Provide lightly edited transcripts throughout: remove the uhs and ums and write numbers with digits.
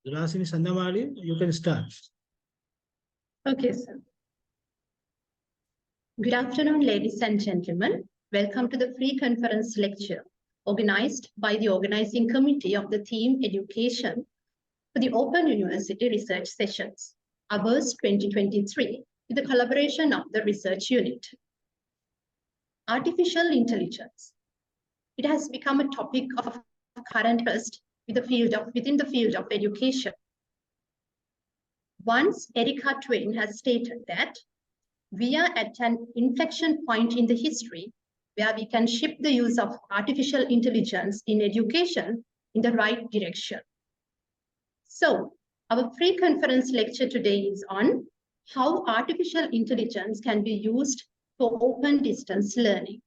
Dulasini Sandamali, you can start. Okay, sir. Good afternoon, ladies and gentlemen. Welcome to the free conference lecture organized by the organizing committee of the theme Education for the Open University Research Sessions, August 2023, with the collaboration of the research unit. Artificial intelligence. It has become a topic of current interest within the field of education. Once Erika Twain has stated that we are at an inflection point in the history where we can shift the use of artificial intelligence in education in the right direction. So, our pre-conference lecture today is on how artificial intelligence can be used for open distance learning.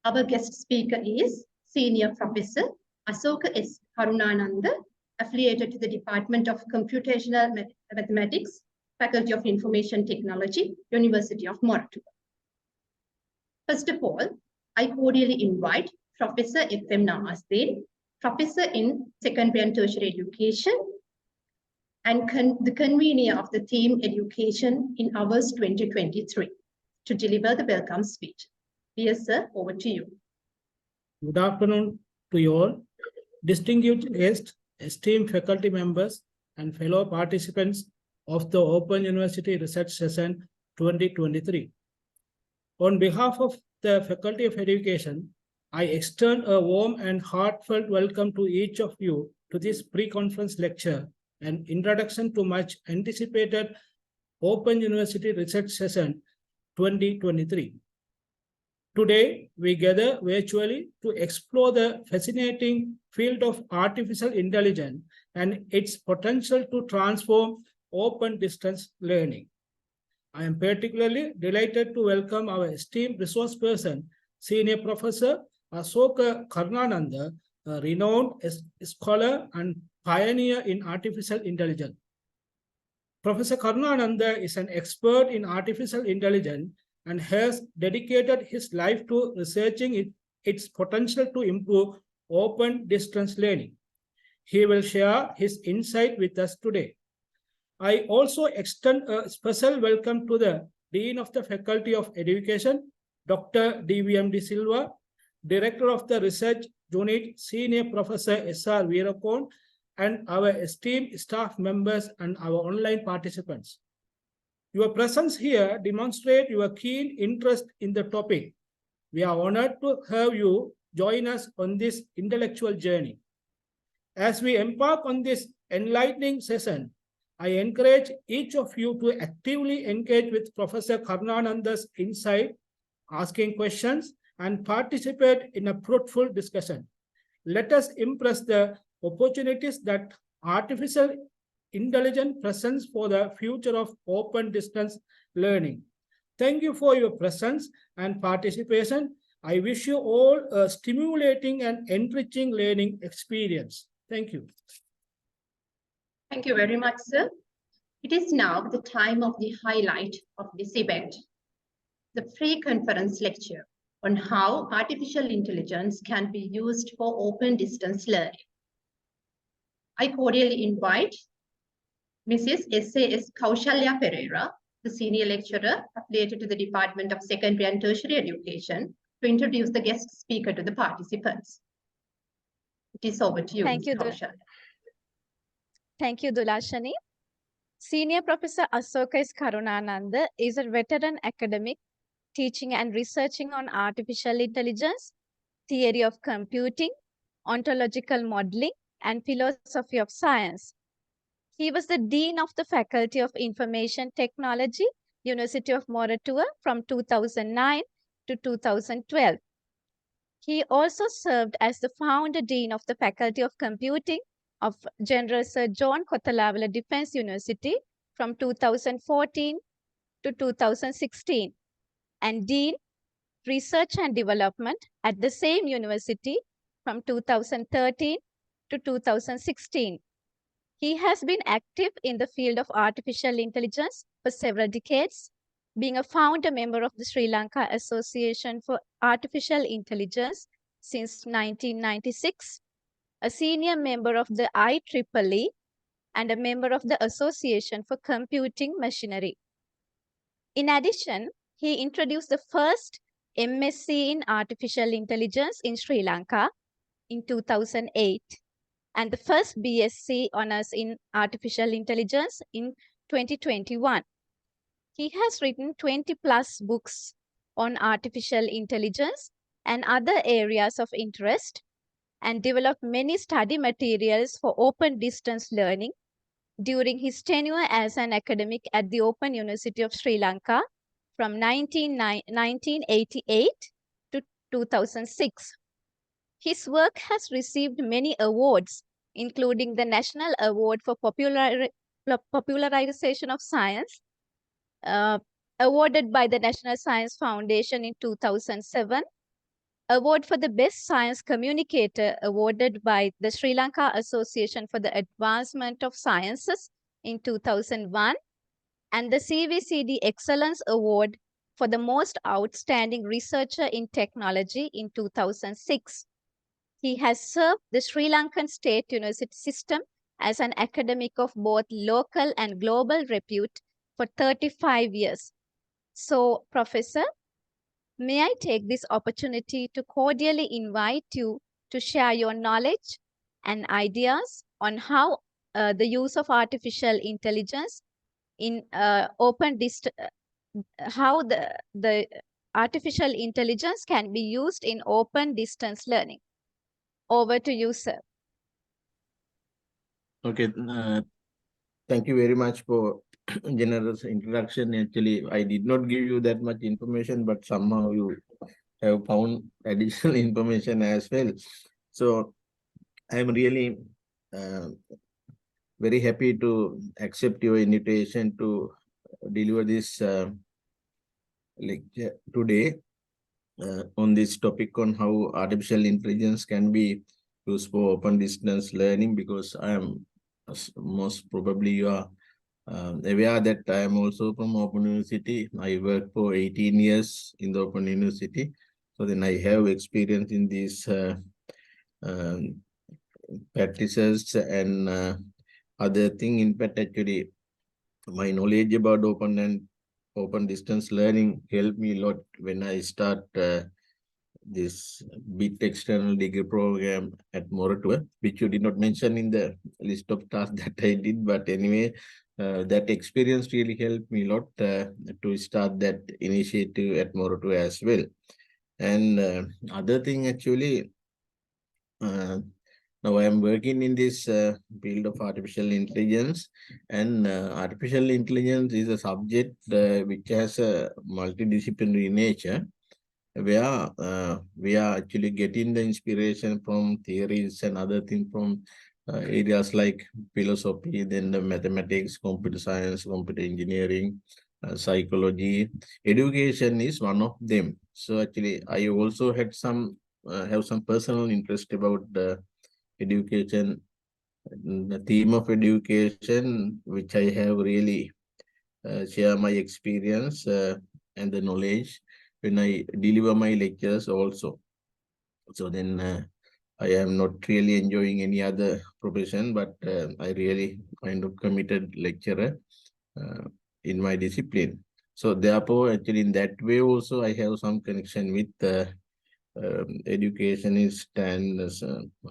Our guest speaker is Senior Professor Asoka S. Karunananda, affiliated to the Department of Computational Mathematics, Faculty of Information Technology, University of Moratuwa. First of all, I cordially invite Professor F.M. Namaste, Professor in Secondary and Tertiary Education, and the convener of the theme Education in August 2023, to deliver the welcome speech. Dear sir, over to you. Good afternoon to you all. Distinguished guests, esteemed faculty members, and fellow participants of the Open University Research Session 2023. On behalf of the Faculty of Education, I extend a warm and heartfelt welcome to each of you to this pre-conference lecture and introduction to much anticipated Open University Research Session 2023. Today, we gather virtually to explore the fascinating field of artificial intelligence and its potential to transform open distance learning. I am particularly delighted to welcome our esteemed resource person, Senior Professor Asoka Karunananda, a renowned scholar and pioneer in artificial intelligence. Professor Karunananda is an expert in artificial intelligence and has dedicated his life to researching its potential to improve open distance learning. He will share his insight with us today. I also extend a special welcome to the Dean of the Faculty of Education, Dr. D.V.M. De Silva, Director of the Research Unit, Senior Professor S.R. Veerakon, and our esteemed staff members and our online participants. Your presence here demonstrates your keen interest in the topic. We are honored to have you join us on this intellectual journey. As we embark on this enlightening session, I encourage each of you to actively engage with Professor Karunananda's insight, asking questions, and participate in a fruitful discussion. Let us embrace the opportunities that artificial intelligence presents for the future of open distance learning. Thank you for your presence and participation. I wish you all a stimulating and enriching learning experience. Thank you. Thank you very much, sir. It is now the time of the highlight of this event, the pre-conference lecture on how artificial intelligence can be used for open distance learning. I cordially invite Mrs. S.A.S. Kaushalya Pereira, the senior lecturer affiliated to the Department of Secondary and Tertiary Education, to introduce the guest speaker to the participants. It is over to you, Thank you, Kaushalya. Thank you, Dulashani. Senior Professor Asoka S. Karunananda is a veteran academic teaching and researching on artificial intelligence, theory of computing, ontological modeling, and philosophy of science. He was the Dean of the Faculty of Information Technology, University of Moratuwa from 2009 to 2012. He also served as the founder Dean of the Faculty of Computing of General Sir John Kothawala Defence University from 2014 to 2016, and Dean, Research and Development at the same university from 2013 to 2016. He has been active in the field of artificial intelligence for several decades, being a founder member of the Sri Lanka Association for Artificial Intelligence since 1996, a senior member of the IEEE, and a member of the Association for Computing Machinery. In addition, he introduced the first MSc in Artificial Intelligence in Sri Lanka in 2008 and the first BSc Honours in Artificial Intelligence in 2021. He has written 20 plus books on artificial intelligence and other areas of interest and developed many study materials for open distance learning during his tenure as an academic at the Open University of Sri Lanka from 1988 to 2006. His work has received many awards, including the National Award for Popularization of Science, awarded by the National Science Foundation in 2007, Award for the Best Science Communicator awarded by the Sri Lanka Association for the Advancement of Sciences in 2001, and the CVCD Excellence Award for the Most Outstanding Researcher in Technology in 2006. He has served the Sri Lankan State University system as an academic of both local and global repute for 35 years. So, Professor, may I take this opportunity to cordially invite you to share your knowledge and ideas on how the use of artificial intelligence in how the artificial intelligence can be used in open distance learning. Over to you, sir. Okay, thank you very much for generous introduction. Actually, I did not give you that much information, but somehow you have found additional information as well. So I am really very happy to accept your invitation to deliver this lecture today on this topic on how artificial intelligence can be used for open distance learning, because I am most probably you are aware that I am also from Open University. I worked for 18 years in the Open University. So then I have experience in these practices and other thing. In fact, actually, my knowledge about open distance learning helped me a lot when I start this BIT external degree program at Moratuwa, which you did not mention in the list of tasks that I did. But anyway, that experience really helped me a lot to start that initiative at Moratuwa as well. And other thing, actually, now I am working in this field of artificial intelligence, and artificial intelligence is a subject which has a multidisciplinary nature, where we are actually getting the inspiration from theories and other things from areas like philosophy, then the mathematics, computer science, computer engineering, psychology. Education is one of them. So actually, I also had have some personal interest about the education, the theme of education, which I have really share my experience and the knowledge when I deliver my lectures also. So then I am not really enjoying any other profession, but I really kind of committed lecturer in my discipline. So therefore, actually in that way also I have some connection with educationist, and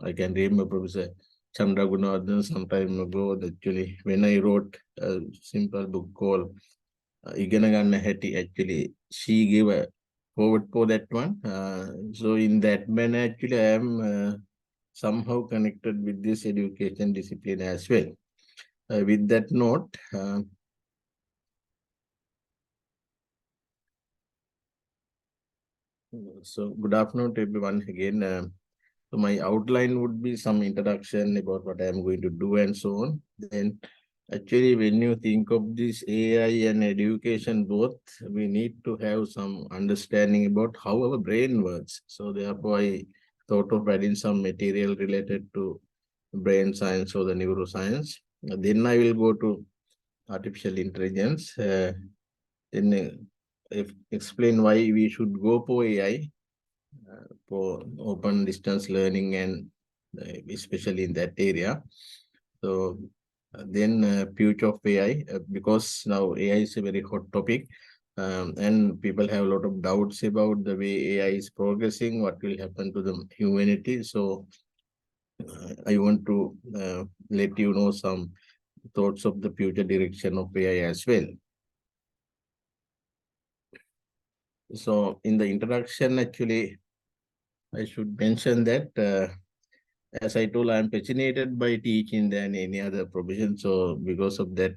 I can remember Professor Chandra Gunawardhan some time ago. Actually, when I wrote a simple book called Igana Ganna Hatti, actually she gave a forward for that one. So in that manner, actually I am somehow connected with this education discipline as well. With that note, so good afternoon to everyone again. So my outline would be some introduction about what I am going to do and so on. Then actually, when you think of this AI and education both, we need to have some understanding about how our brain works. So therefore, I thought of adding some material related to brain science or the neuroscience. Then I will go to artificial intelligence. Then explain why we should go for AI, for open distance learning and especially in that area. So then future of AI, because now AI is a very hot topic, and people have a lot of doubts about the way AI is progressing, what will happen to the humanity. So I want to let you know some thoughts of the future direction of AI as well. So in the introduction, actually, I should mention that as I told, I'm fascinated by teaching than any other profession. So because of that,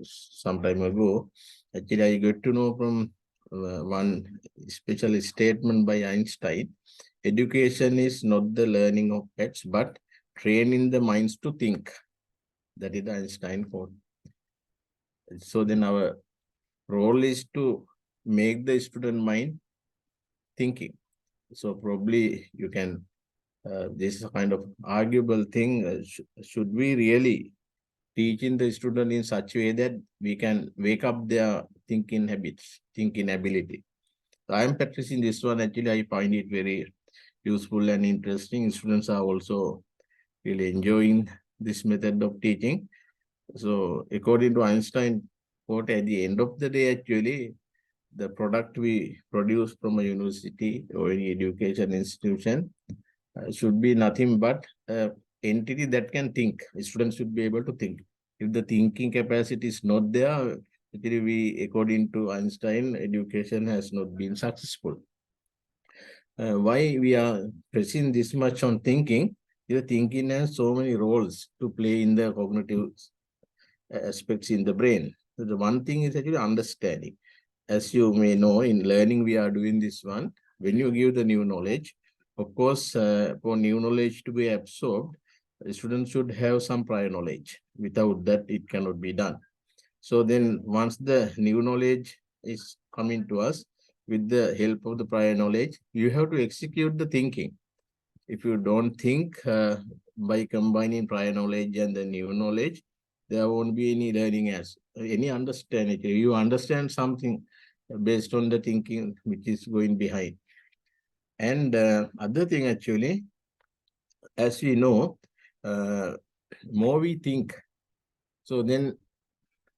some time ago, actually I got to know from one special statement by Einstein. Education is not the learning of pets, but training the minds to think. That is the Einstein quote. So then our role is to make the student mind thinking. So probably you can, this is a kind of arguable thing. Should we really teaching the student in such a way that we can wake up their thinking habits, thinking ability? So I am practicing this one. Actually, I find it very useful and interesting. Students are also really enjoying this method of teaching. So according to Einstein quote, at the end of the day, actually, the product we produce from a university or any education institution should be nothing but entity that can think. Students should be able to think. If the thinking capacity is not there, actually we, according to Einstein, education has not been successful. Why we are pressing this much on thinking? The thinking has so many roles to play in the cognitive aspects in the brain. So the one thing is actually understanding. As you may know, in learning, we are doing this one. When you give the new knowledge, of course, for new knowledge to be absorbed, the student should have some prior knowledge. Without that, it cannot be done. So then once the new knowledge is coming to us with the help of the prior knowledge, you have to execute the thinking. If you don't think by combining prior knowledge and the new knowledge, there won't be any learning as any understanding. You understand something based on the thinking which is going behind. And other thing actually, as we know, more we think, so then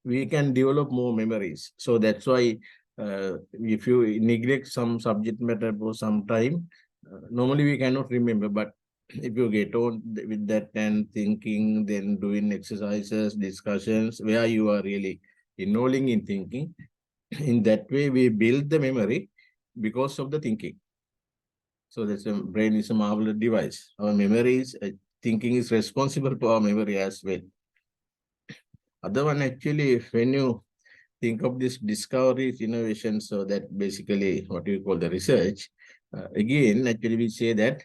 we can develop more memories. So that's why if you neglect some subject matter for some time, normally we cannot remember. But if you get on with that and thinking, then doing exercises, discussions, where you are really enrolling in thinking, in that way we build the memory because of the thinking. So that's a brain is a marvelous device. Our memory is, thinking is responsible for our memory as well. Other one actually, when you think of this discoveries, innovation, so that basically what we call the research, again, actually we say that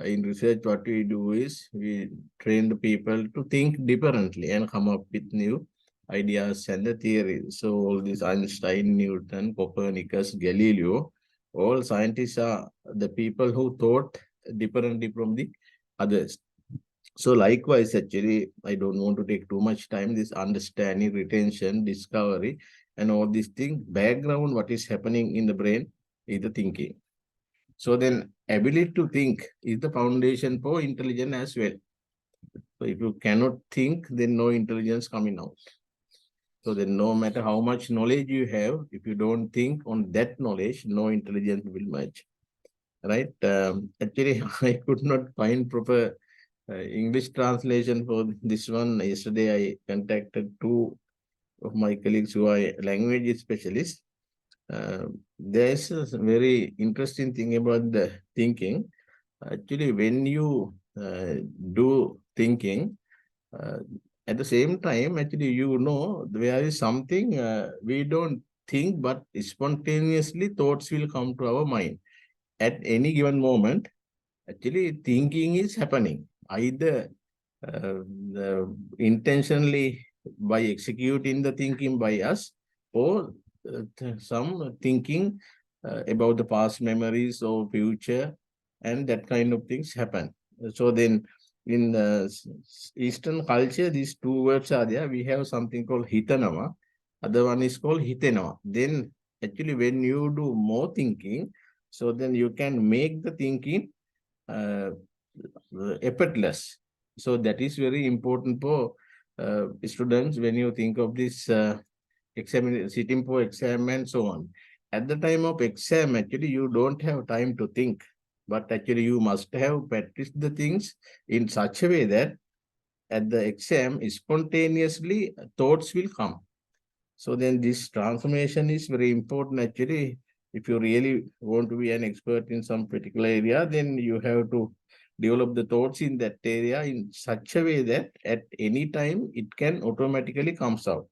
in research, what we do is we train the people to think differently and come up with new ideas and the theories. So all these Einstein, Newton, Copernicus, Galileo, all scientists are the people who thought differently from the others. So likewise, actually, I don't want to take too much time. This understanding, retention, discovery, and all these things, background, what is happening in the brain is the thinking. So then ability to think is the foundation for intelligence as well. So if you cannot think, then no intelligence coming out. So then no matter how much knowledge you have, if you don't think on that knowledge, no intelligence will merge. Right? Actually, I could not find proper English translation for this one. Yesterday, I contacted two of my colleagues who are language specialists. There's a very interesting thing about the thinking. Actually, when you do thinking, at the same time, actually, you know, there is something we don't think, but spontaneously thoughts will come to our mind. At any given moment, actually, thinking is happening. Either intentionally by executing the thinking by us, or some thinking about the past memories or future, and that kind of things happen. So then in Eastern culture, these two words are there. We have something called hitanama, other one is called hitenama. Then actually when you do more thinking, so then you can make the thinking effortless. So that is very important for students when you think of this exam, sitting for exam and so on. At the time of exam, actually, you don't have time to think, but actually you must have practiced the things in such a way that at the exam, spontaneously thoughts will come. So then this transformation is very important actually. If you really want to be an expert in some particular area, then you have to develop the thoughts in that area in such a way that at any time it can automatically comes out.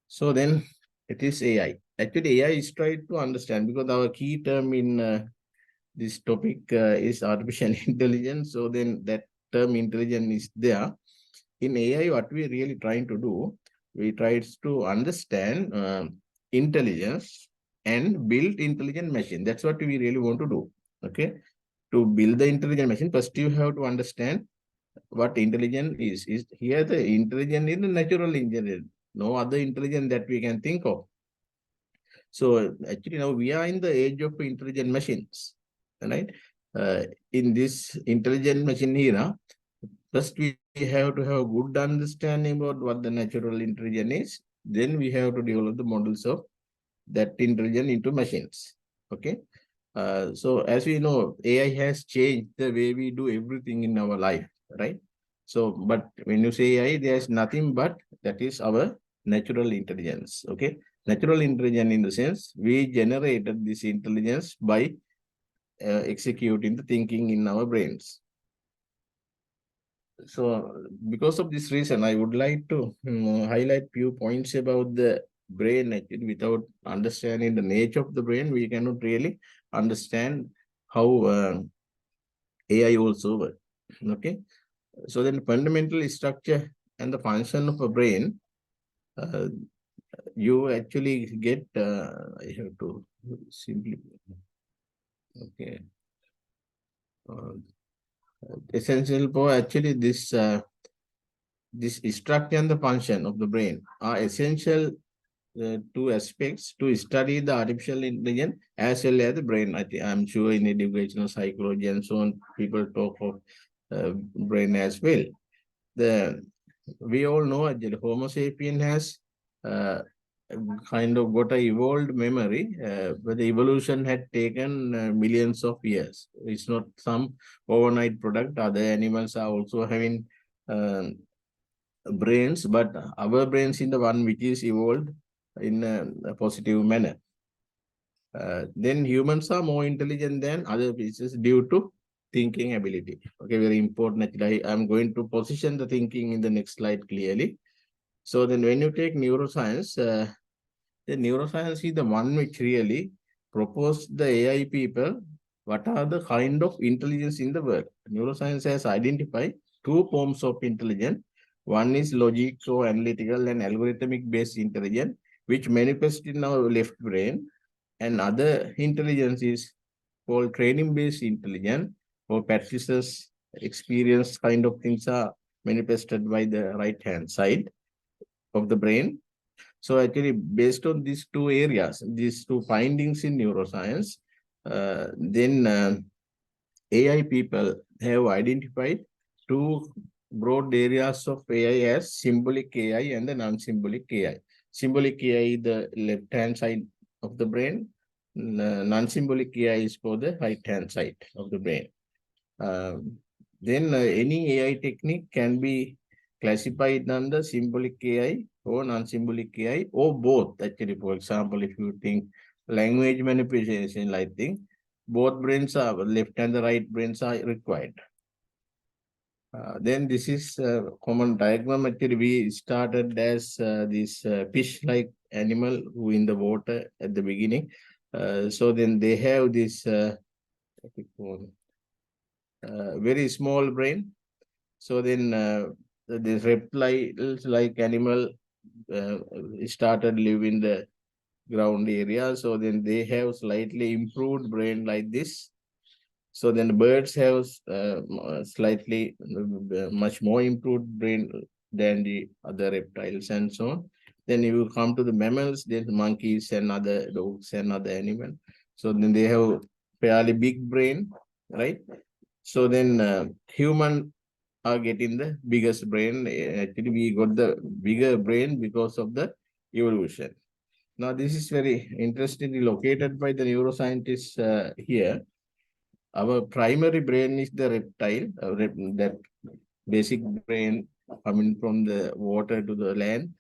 So then it is AI. Actually, AI is trying to understand because our key term in this topic is artificial intelligence. So then that term intelligence is there. In AI, what we really trying to do, we try to understand intelligence and build intelligent machine. That's what we really want to do. Okay. To build the intelligent machine, first you have to understand what intelligence is. Is here the intelligence is the natural intelligence. No other intelligence that we can think of. So actually now we are in the age of intelligent machines, right? In this intelligent machine era, first we have to have a good understanding about what the natural intelligence is. Then we have to develop the models of that intelligence into machines. Okay. So as we know, AI has changed the way we do everything in our life, right? So, but when you say AI, there's nothing but that is our natural intelligence. Okay. Natural intelligence in the sense we generated this intelligence by executing the thinking in our brains. So because of this reason, I would like to highlight few points about the brain. Actually, without understanding the nature of the brain, we cannot really understand how AI also works. Okay. So then fundamental structure and the function of a brain, you actually get, I have to simply, okay. Essential for actually this structure and the function of the brain are essential two aspects to study the artificial intelligence as well as the brain. I'm sure in educational psychology and so on, people talk of brain as well. We all know that Homo sapien has kind of got a evolved memory, but the evolution had taken millions of years. It's not some overnight product. Other animals are also having brains, but our brains is the one which is evolved in a positive manner. Then humans are more intelligent than other species due to thinking ability. Okay, very important. Actually, I'm going to position the thinking in the next slide clearly. So then when you take neuroscience, the neuroscience is the one which really proposed the AI people what are the kind of intelligence in the world. Neuroscience has identified two forms of intelligence. One is logical, analytical, and algorithmic based intelligence, which manifests in our left brain. And other intelligence is called training based intelligence, or practices, experience kind of things are manifested by the right hand side of the brain. So actually, based on these two areas, these two findings in neuroscience, then AI people have identified two broad areas of AI as symbolic AI and the non-symbolic AI. Symbolic AI, the left-hand side of the brain. Non-symbolic AI is for the right-hand side of the brain. Then any AI technique can be classified under symbolic AI or non-symbolic AI or both. Actually, for example, if you think language manipulation, I think both brains are left and the right brains are required. Then this is a common diagram. Actually, we started as this fish-like animal who in the water at the beginning. So then they have this very small brain. So then this reptile-like animal started living the ground area. So then they have slightly improved brain like this. So then the birds have slightly much more improved brain than the other reptiles and so on. Then you come to the mammals, then monkeys and other dogs and other animals. So then they have fairly big brain, right? So then human are getting the biggest brain. Actually, we got the bigger brain because of the evolution. Now, this is very interestingly located by the neuroscientists here. Our primary brain is the reptile, that basic brain coming from the water to the land.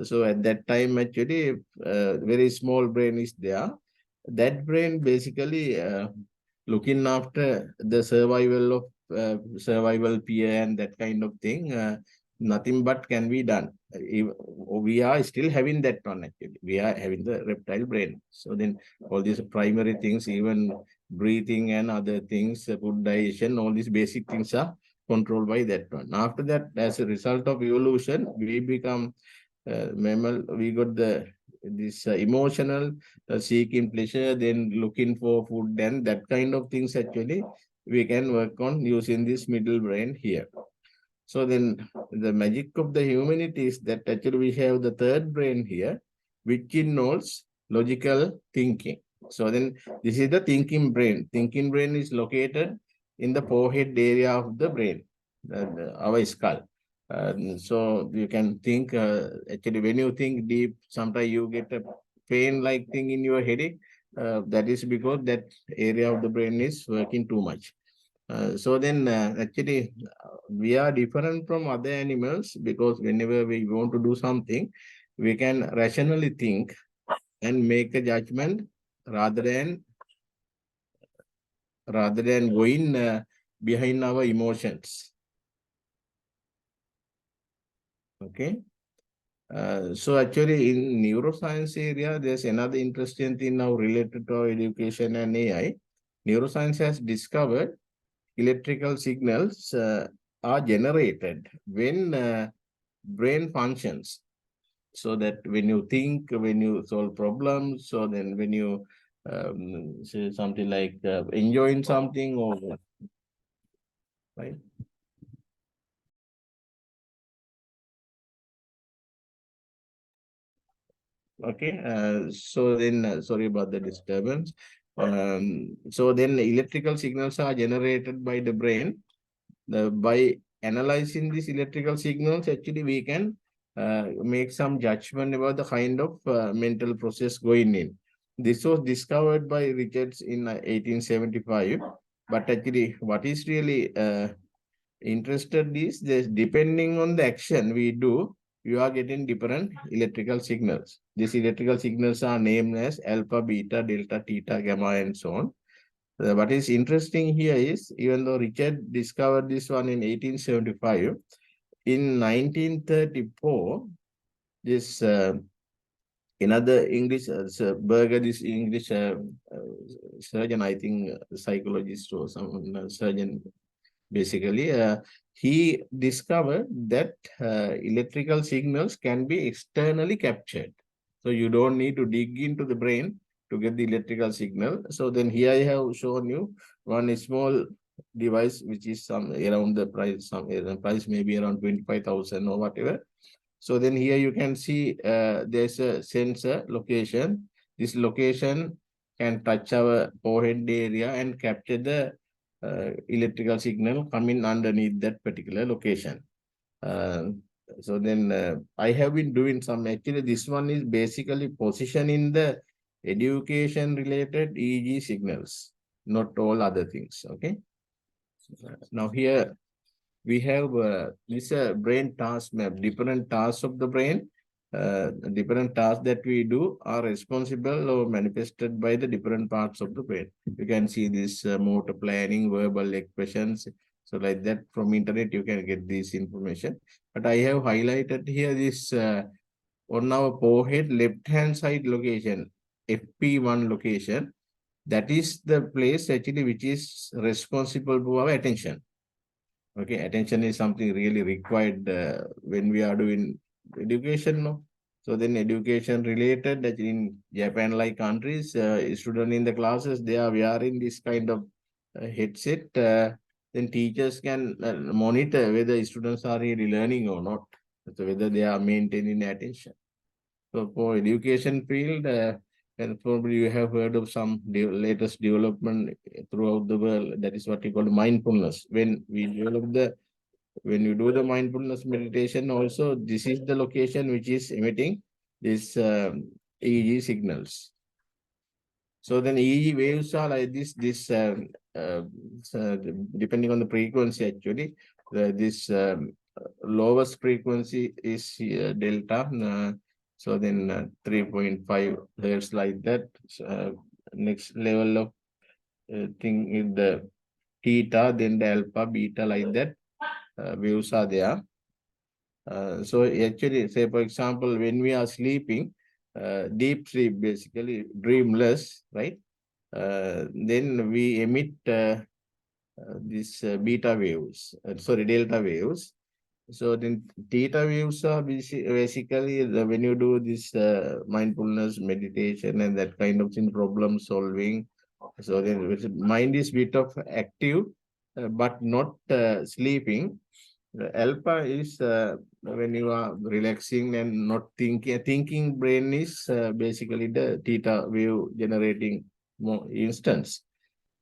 So at that time, actually, very small brain is there. That brain basically looking after the survival of survival fear and that kind of thing. Nothing but can be done. We are still having that one actually. We are having the reptile brain. So then all these primary things, even breathing and other things, food digestion, all these basic things are controlled by that one. After that, as a result of evolution, we become mammal. We got this emotional seeking pleasure, then looking for food, and that kind of things actually we can work on using this middle brain here. So then the magic of the humanity is that actually we have the third brain here, which involves logical thinking. So then this is the thinking brain. Thinking brain is located in the forehead area of the brain, our skull. So you can think, actually when you think deep, sometimes you get a pain-like thing in your headache. That is because that area of the brain is working too much. So then actually we are different from other animals because whenever we want to do something, we can rationally think and make a judgment rather than going behind our emotions. Okay. So actually in neuroscience area, there's another interesting thing now related to education and AI. Neuroscience has discovered electrical signals are generated when brain functions. So that when you think, when you solve problems, so then when you say something like enjoying something or what, right? Okay, so then sorry about the disturbance. So then electrical signals are generated by the brain. By analyzing these electrical signals, actually we can make some judgment about the kind of mental process going in. This was discovered by Richards in 1875. But actually, what is really interested is this, depending on the action we do, you are getting different electrical signals. These electrical signals are named as alpha, beta, delta, theta, gamma, and so on. What is interesting here is, even though Richard discovered this one in 1875, in 1934, this another English Berger, this English surgeon, I think psychologist or some surgeon, basically, he discovered that electrical signals can be externally captured. So you don't need to dig into the brain to get the electrical signal. So then here I have shown you one small device, which is some around the price, the price may be around 25,000 or whatever. So then here you can see there's a sensor location. This location can touch our forehead area and capture the electrical signal coming underneath that particular location. So then I have been doing some, actually this one is basically positioning the education related EEG signals, not all other things. Okay. Now here we have this brain task map, different tasks of the brain. Different tasks that we do are responsible or manifested by the different parts of the brain. You can see this motor planning, verbal expressions. So like that from internet, you can get this information. But I have highlighted here this on our forehead left-hand side location, FP1 location. That is the place actually which is responsible for our attention. Okay, attention is something really required when we are doing education. No? So then education related, that in Japan like countries, student in the classes, they are wearing this kind of headset. Then teachers can monitor whether students are really learning or not. So whether they are maintaining attention. So for education field, And probably you have heard of some latest development throughout the world. That is what we call mindfulness. When you do the mindfulness meditation, also this is the location which is emitting this EEG signals. So then EEG waves are like this. Depending on the frequency, actually, this lowest frequency is delta. So then 3.5 hertz like that. Next level of thing is the theta, then the alpha, beta like that. Waves are there. So actually, say for example, when we are sleeping, deep sleep, basically dreamless, right? Then we emit these beta waves, delta waves. So then theta waves are basically when you do this mindfulness meditation and that kind of thing, problem solving. So then mind is bit of active, but not sleeping. The alpha is when you are relaxing and not thinking. Thinking brain is basically the theta wave generating instance.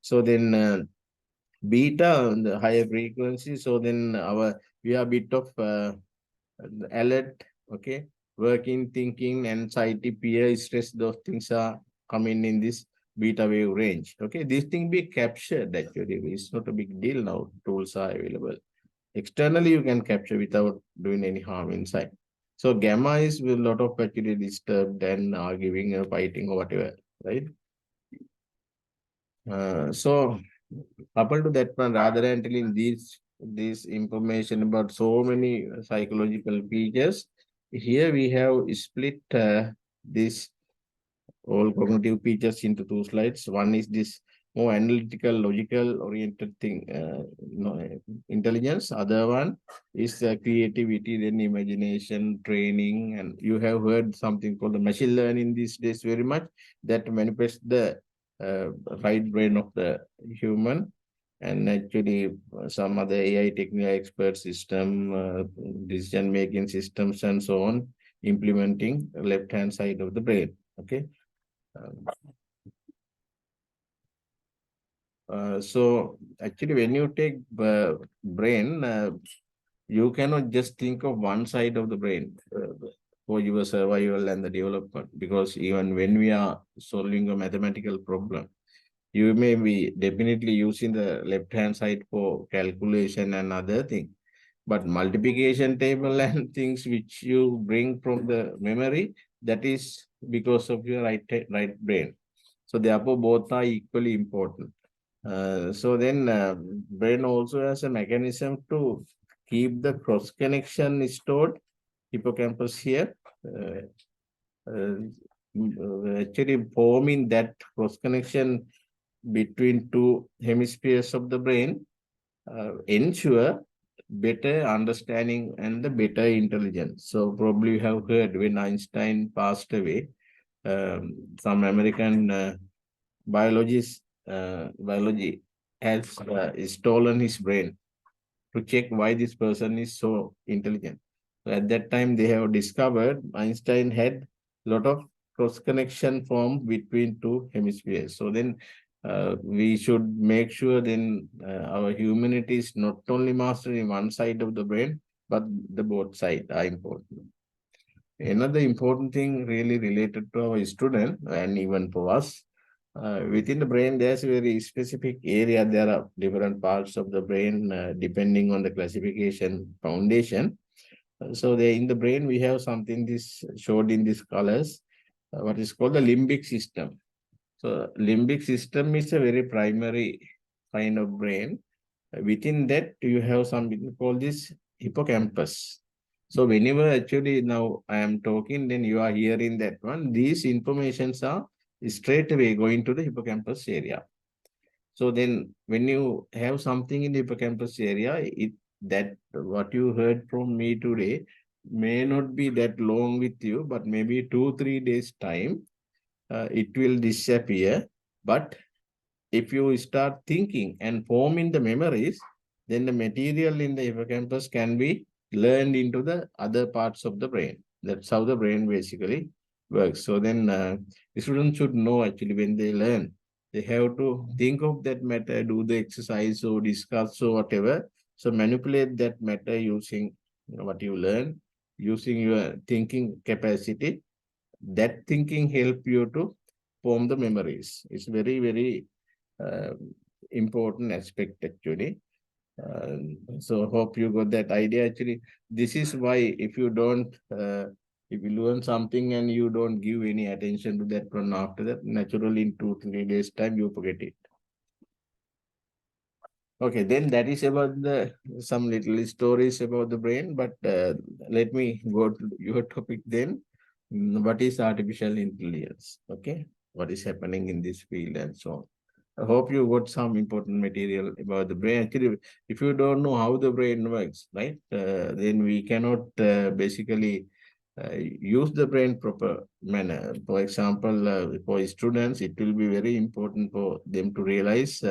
So then beta on the higher frequency. So then we are a bit of alert, okay, working, thinking, anxiety, fear, stress. Those things are coming in this beta wave range. Okay, this thing be captured actually. It's not a big deal now. Tools are available. Externally, you can capture without doing any harm inside. So gamma is with a lot of actually disturbed and arguing or fighting or whatever, right? So coupled to that one, rather than telling this information about so many psychological features, here we have split this all cognitive features into two slides. One is this more analytical, logical oriented thing, intelligence. Other one is creativity, then imagination, training, and you have heard something called the machine learning these days very much that manifests the right brain of the human. And actually some other AI technical expert system, decision making systems and so on, implementing left hand side of the brain. Okay. So actually when you take brain, you cannot just think of one side of the brain for your survival and the development, because even when we are solving a mathematical problem, you may be definitely using the left hand side for calculation and other things, but multiplication table and things which you bring from the memory, that is because of your right brain. So therefore both are equally important. So then brain also has a mechanism to keep the cross connection stored, hippocampus here, actually forming that cross connection between two hemispheres of the brain, ensure better understanding and the better intelligence. So probably you have heard when Einstein passed away, some American biology has stolen his brain to check why this person is so intelligent. So at that time, they have discovered Einstein had a lot of cross connection formed between two hemispheres. So then we should make sure then our humanity is not only mastering one side of the brain, but the both sides are important. Another important thing really related to our student and even for us, within the brain, there's a very specific area. There are different parts of the brain depending on the classification foundation. So in the brain, we have something this showed in these colors, what is called the limbic system. So limbic system is a very primary kind of brain. Within that, you have something called this hippocampus. So whenever actually now I am talking, then you are hearing that one. These informations are straight away going to the hippocampus area. So then when you have something in the hippocampus area, that what you heard from me today may not be that long with you, but maybe 2-3 days time, it will disappear. But if you start thinking and forming the memories, then the material in the hippocampus can be learned into the other parts of the brain. That's how the brain basically works. So then the students should know actually when they learn, they have to think of that matter, do the exercise or discuss or whatever. So manipulate that matter using what you learn, using your thinking capacity. That thinking help you to form the memories. It's very, very uh, important aspect actually. So hope you got that idea. Actually, this is why if you don't, if you learn something and you don't give any attention to that one after that, naturally in 2-3 days time you forget it. Okay, then that is about the some little stories about the brain. But let me go to your topic then. What is artificial intelligence? Okay, what is happening in this field and so on. I hope you got some important material about the brain. Actually, if you don't know how the brain works, right, then we cannot basically use the brain proper manner. For example, for students, it will be very important for them to realize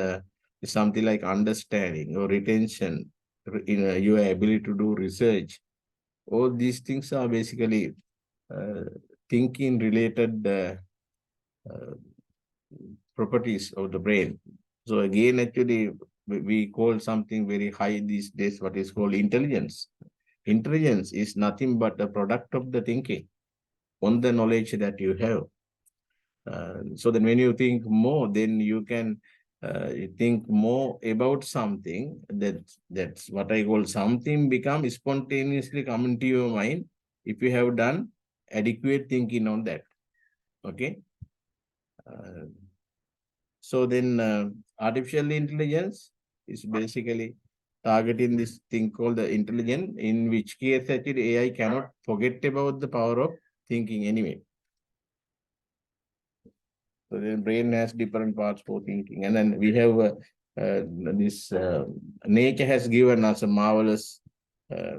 something like understanding or retention, your ability to do research. All these things are basically uh, thinking related uh, properties of the brain. So again, actually, we call something very high these days, what is called intelligence. Intelligence is nothing but a product of the thinking on the knowledge that you have. So then when you think more, then you can think more about something. That's what I call something become spontaneously come into your mind if you have done adequate thinking on that. Okay. So then artificial intelligence is basically targeting this thing called the intelligence, in which case actually AI cannot forget about the power of thinking anyway. So the brain has different parts for thinking. And then we have this nature has given us a marvelous uh,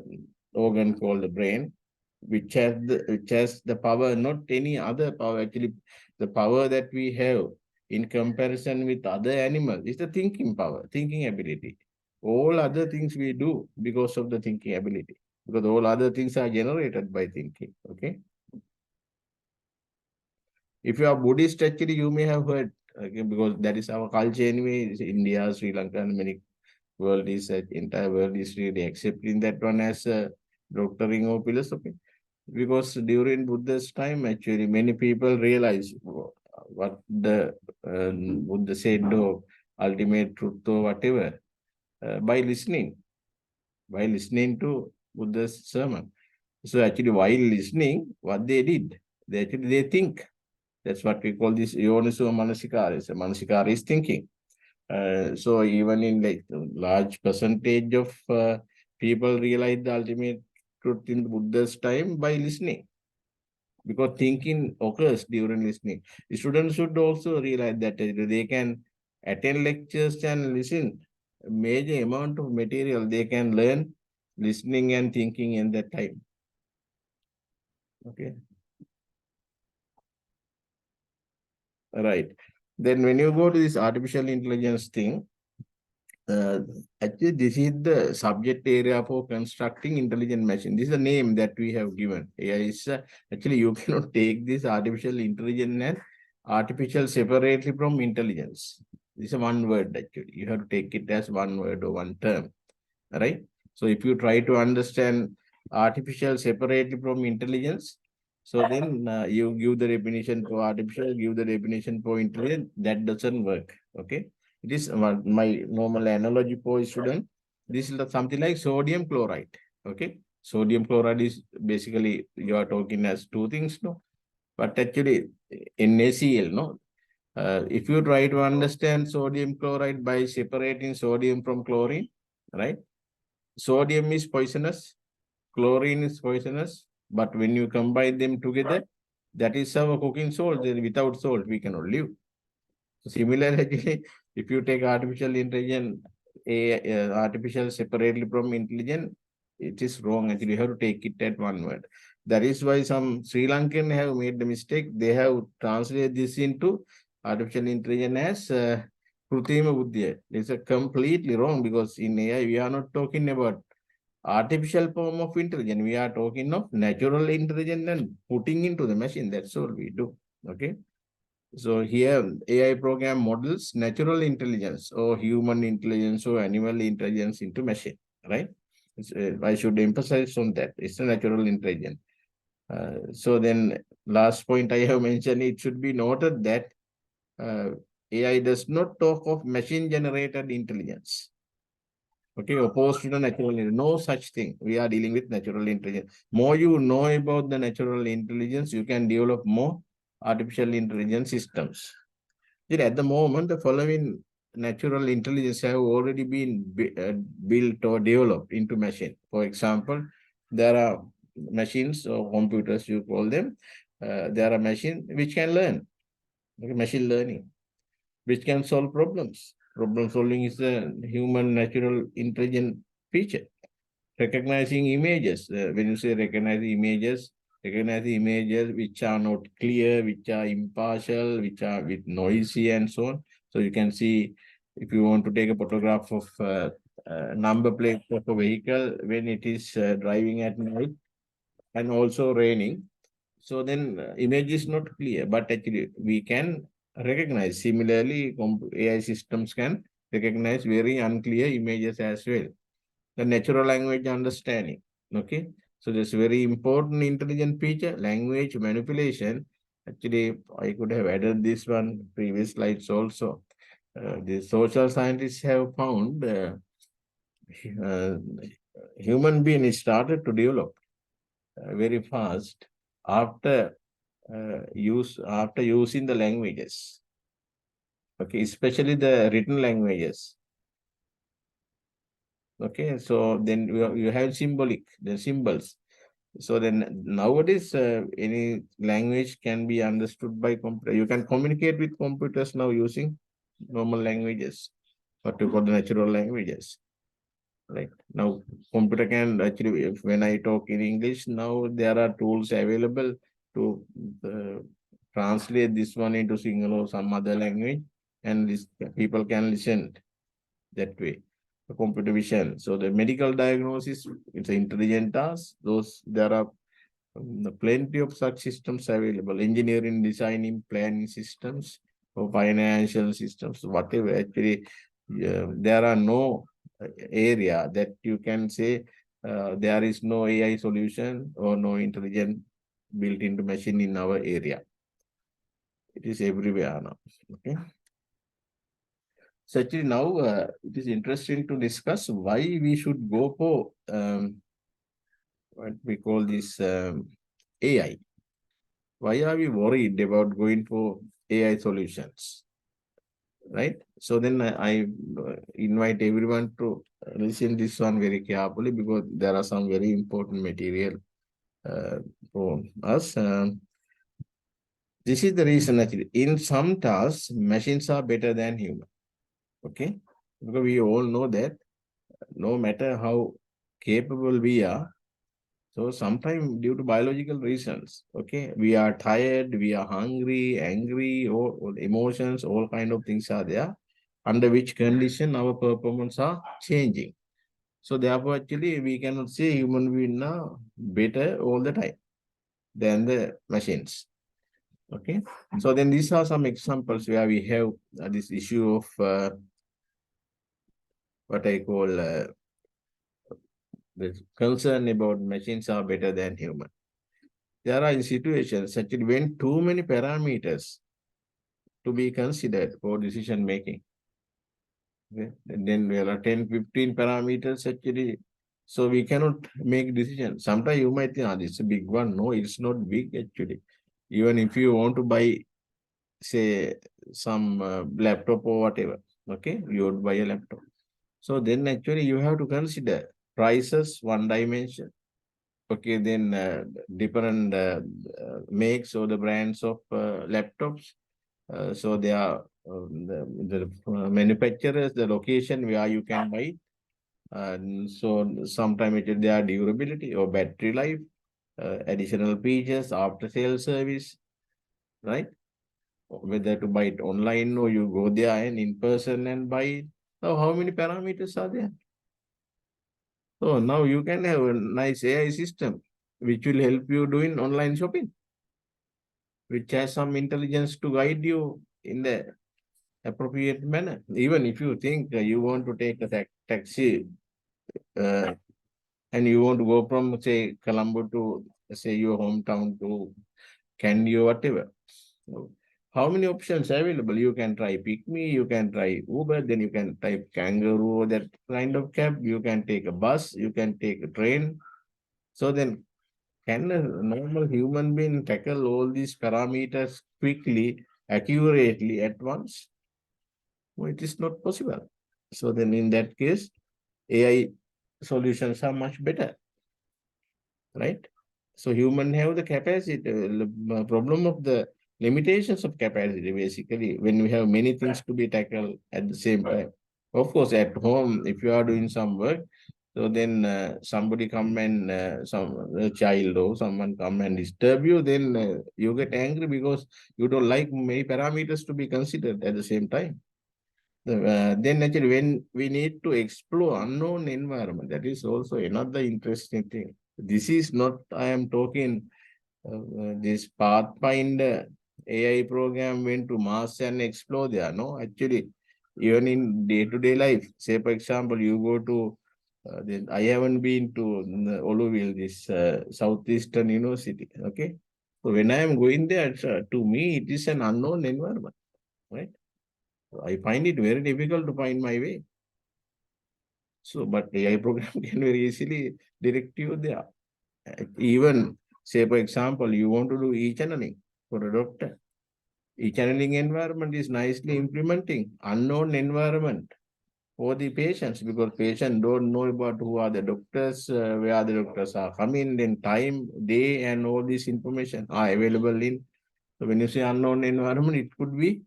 organ called the brain, which has the power, not any other power, actually the power that we have in comparison with other animals is the thinking power, thinking ability. All other things we do because of the thinking ability, because all other things are generated by thinking. Okay. If you are Buddhist, actually, you may have heard, okay, because that is our culture anyway. India, Sri Lanka, and many world is, entire world is really accepting that one as a doctoring of philosophy. Because during Buddha's time, actually, many people realize what the Buddha said, no ultimate truth or whatever, by listening to Buddha's sermon. So actually, while listening, what they did, they think. That's what we call this Yoniso Manasikara. So Manasikara is thinking. So even in like large percentage of people realize the ultimate truth in Buddha's time by listening, because thinking occurs during listening. The students should also realize that they can attend lectures and listen a major amount of material they can learn listening and thinking in that time. Okay. Right. Then when you go to this artificial intelligence thing, actually this is the subject area for constructing intelligent machine. This is the name that we have given. AI is actually you cannot take this artificial intelligence and artificial separately from intelligence. This is one word actually. You have to take it as one word or one term. Right? So if you try to understand artificial separately from intelligence, so then you give the definition for artificial, give the definition for intelligent, that doesn't work. Okay. It is my normal analogy for student. This is something like sodium chloride. Okay. Sodium chloride is basically, you are talking as two things, no? But actually NaCl, no? If you try to understand sodium chloride by separating sodium from chlorine, right? Sodium is poisonous, chlorine is poisonous, but when you combine them together, that is our cooking salt. Then without salt, we cannot live. So similarly, if you take artificial intelligence, artificial separately from intelligent, it is wrong. Actually, you have to take it at one word. That is why some Sri Lankan have made the mistake. They have translated this into artificial intelligence as Krutima Buddhiya. It's a completely wrong, because in AI, we are not talking about artificial form of intelligence. We are talking of natural intelligence and putting into the machine. That's all we do. Okay. So here AI program models natural intelligence or human intelligence or animal intelligence into machine, right? I should emphasize on that. It's a natural intelligence. So then last point I have mentioned, it should be noted that AI does not talk of machine generated intelligence. Okay, opposed to the natural intelligence. No such thing. We are dealing with natural intelligence. More you know about the natural intelligence, you can develop more artificial intelligence systems. At the moment, the following natural intelligence have already been built or developed into machine. For example, there are machines or computers, you call them. There are machines which can learn, like machine learning, which can solve problems. Problem solving is a human natural intelligent feature. Recognizing images. When you say recognize images which are not clear, which are impartial, which are with noisy and so on. So you can see if you want to take a photograph of number plate of a vehicle when it is driving at night and also raining. So then image is not clear, but actually we can recognize. Similarly, AI systems can recognize very unclear images as well. The natural language understanding. Okay. So this very important intelligent feature, language manipulation. Actually, I could have added this one previous slides also. The social scientists have found human being started to develop very fast after after using the languages. Okay, especially the written languages. Okay, so then you have symbolic, the symbols. So then nowadays, any language can be understood by computer. You can communicate with computers now using normal languages, what you call the natural languages. Right now, computer can actually, when I talk in English, now there are tools available to translate this one into Sinhala or some other language, and this people can listen that way. Computer vision. So the medical diagnosis, it's an intelligent task. There are plenty of such systems available. Engineering, designing, planning systems, or financial systems, whatever. Actually, there are no area that you can say there is no AI solution or no intelligent built into machine in our area. It is everywhere now. Okay. So actually now it is interesting to discuss why we should go for what we call this AI. Why are we worried about going for AI solutions? Right? So then I invite everyone to listen this one very carefully because there are some very important material for us. This is the reason actually. In some tasks, machines are better than human. Okay? Because we all know that no matter how capable we are, so sometimes due to biological reasons, okay, we are tired, we are hungry, angry, or emotions, all kind of things are there, under which condition our performance are changing. So therefore, actually, we cannot say human beings are better all the time than the machines. Okay, so then these are some examples where we have this issue of what I call the concern about machines are better than human. There are situations actually when too many parameters to be considered for decision making. Okay. And then there are 10, 15 parameters actually. So we cannot make decisions. Sometimes you might think, this is a big one. No, it's not big actually. Even if you want to buy, say, some laptop or whatever, okay, you would buy a laptop. So then actually you have to consider prices, one dimension. Okay, then different makes or the brands of laptops. So they are the manufacturers, the location where you can buy. And so sometimes their durability or battery life, additional features, after sale service, right? Whether to buy it online or you go there and in person and buy it. Now, how many parameters are there? So now you can have a nice AI system which will help you doing online shopping, which has some intelligence to guide you in the appropriate manner. Even if you think you want to take a taxi uh, and you want to go from, say, Colombo to, say, your hometown to Kandy or whatever. So, how many options available? You can try Pick Me, you can try Uber, then you can type Kangaroo or that kind of cab. You can take a bus, you can take a train. So then, can a normal human being tackle all these parameters quickly, accurately at once? No, it is not possible. So then in that case, AI solutions are much better, right? So human have the capacity, problem of the limitations of capacity, basically, when we have many things to be tackled at the same time. Of course, at home, if you are doing some work, so then somebody come and some a child or someone come and disturb you, then you get angry because you don't like many parameters to be considered at the same time. Then actually when we need to explore unknown environment, that is also another interesting thing. This is not, I am talking, this Pathfinder AI program went to Mars and explore there. No, actually, even in day-to-day life, say for example, you go to, I haven't been to Oloville, this Southeastern University, okay? So when I am going there, to me, it is an unknown environment, right? I find it very difficult to find my way. So, but AI program can very easily direct you there. Even, say, for example, you want to do e-channeling for a doctor. E-channeling environment is nicely implementing unknown environment for the patients because patients don't know about who are the doctors, where the doctors are coming, then time, day, and all this information are available in. So when you say unknown environment, it could be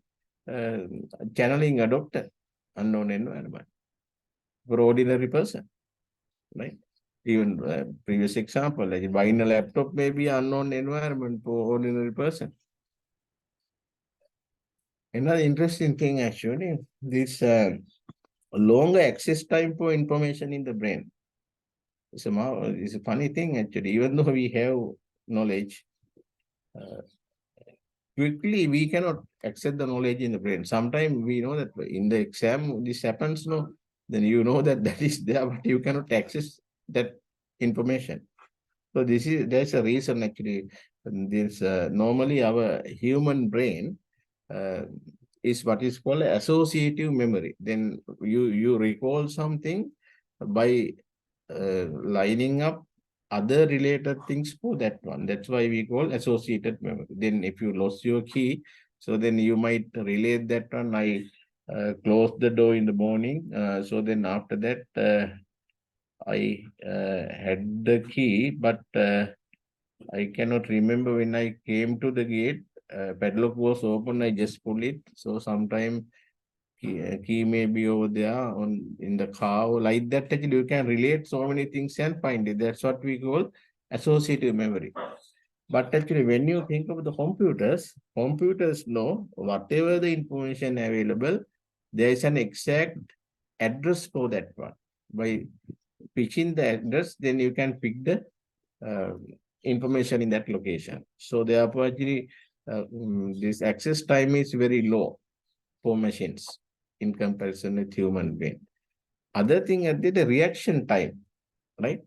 channeling a doctor, unknown environment for ordinary person, right? Even previous example, like buying a laptop may be unknown environment for ordinary person. Another interesting thing actually, this longer access time for information in the brain. It's a funny thing actually, even though we have knowledge, uh, quickly we cannot access the knowledge in the brain. Sometimes we know that in the exam this happens, no, then you know that that is there, but you cannot access that information. So there's a reason actually. This normally our human brain is what is called associative memory. Then you recall something by lining up other related things for that one. That's why we call associated memory. Then if you lost your key, so then you might relate that one. I closed the door in the morning. So then after that, I had the key, but I cannot remember when I came to the gate. Padlock was open. I just pulled it. So sometime key may be over there on in the car or like that. Actually, you can relate so many things and find it. That's what we call associative memory. But actually, when you think of the computers know whatever the information available, there is an exact address for that one. By pitching the address, then you can pick the information in that location. So therefore, actually, this access time is very low for machines in comparison with human being. Other thing is the reaction time, right?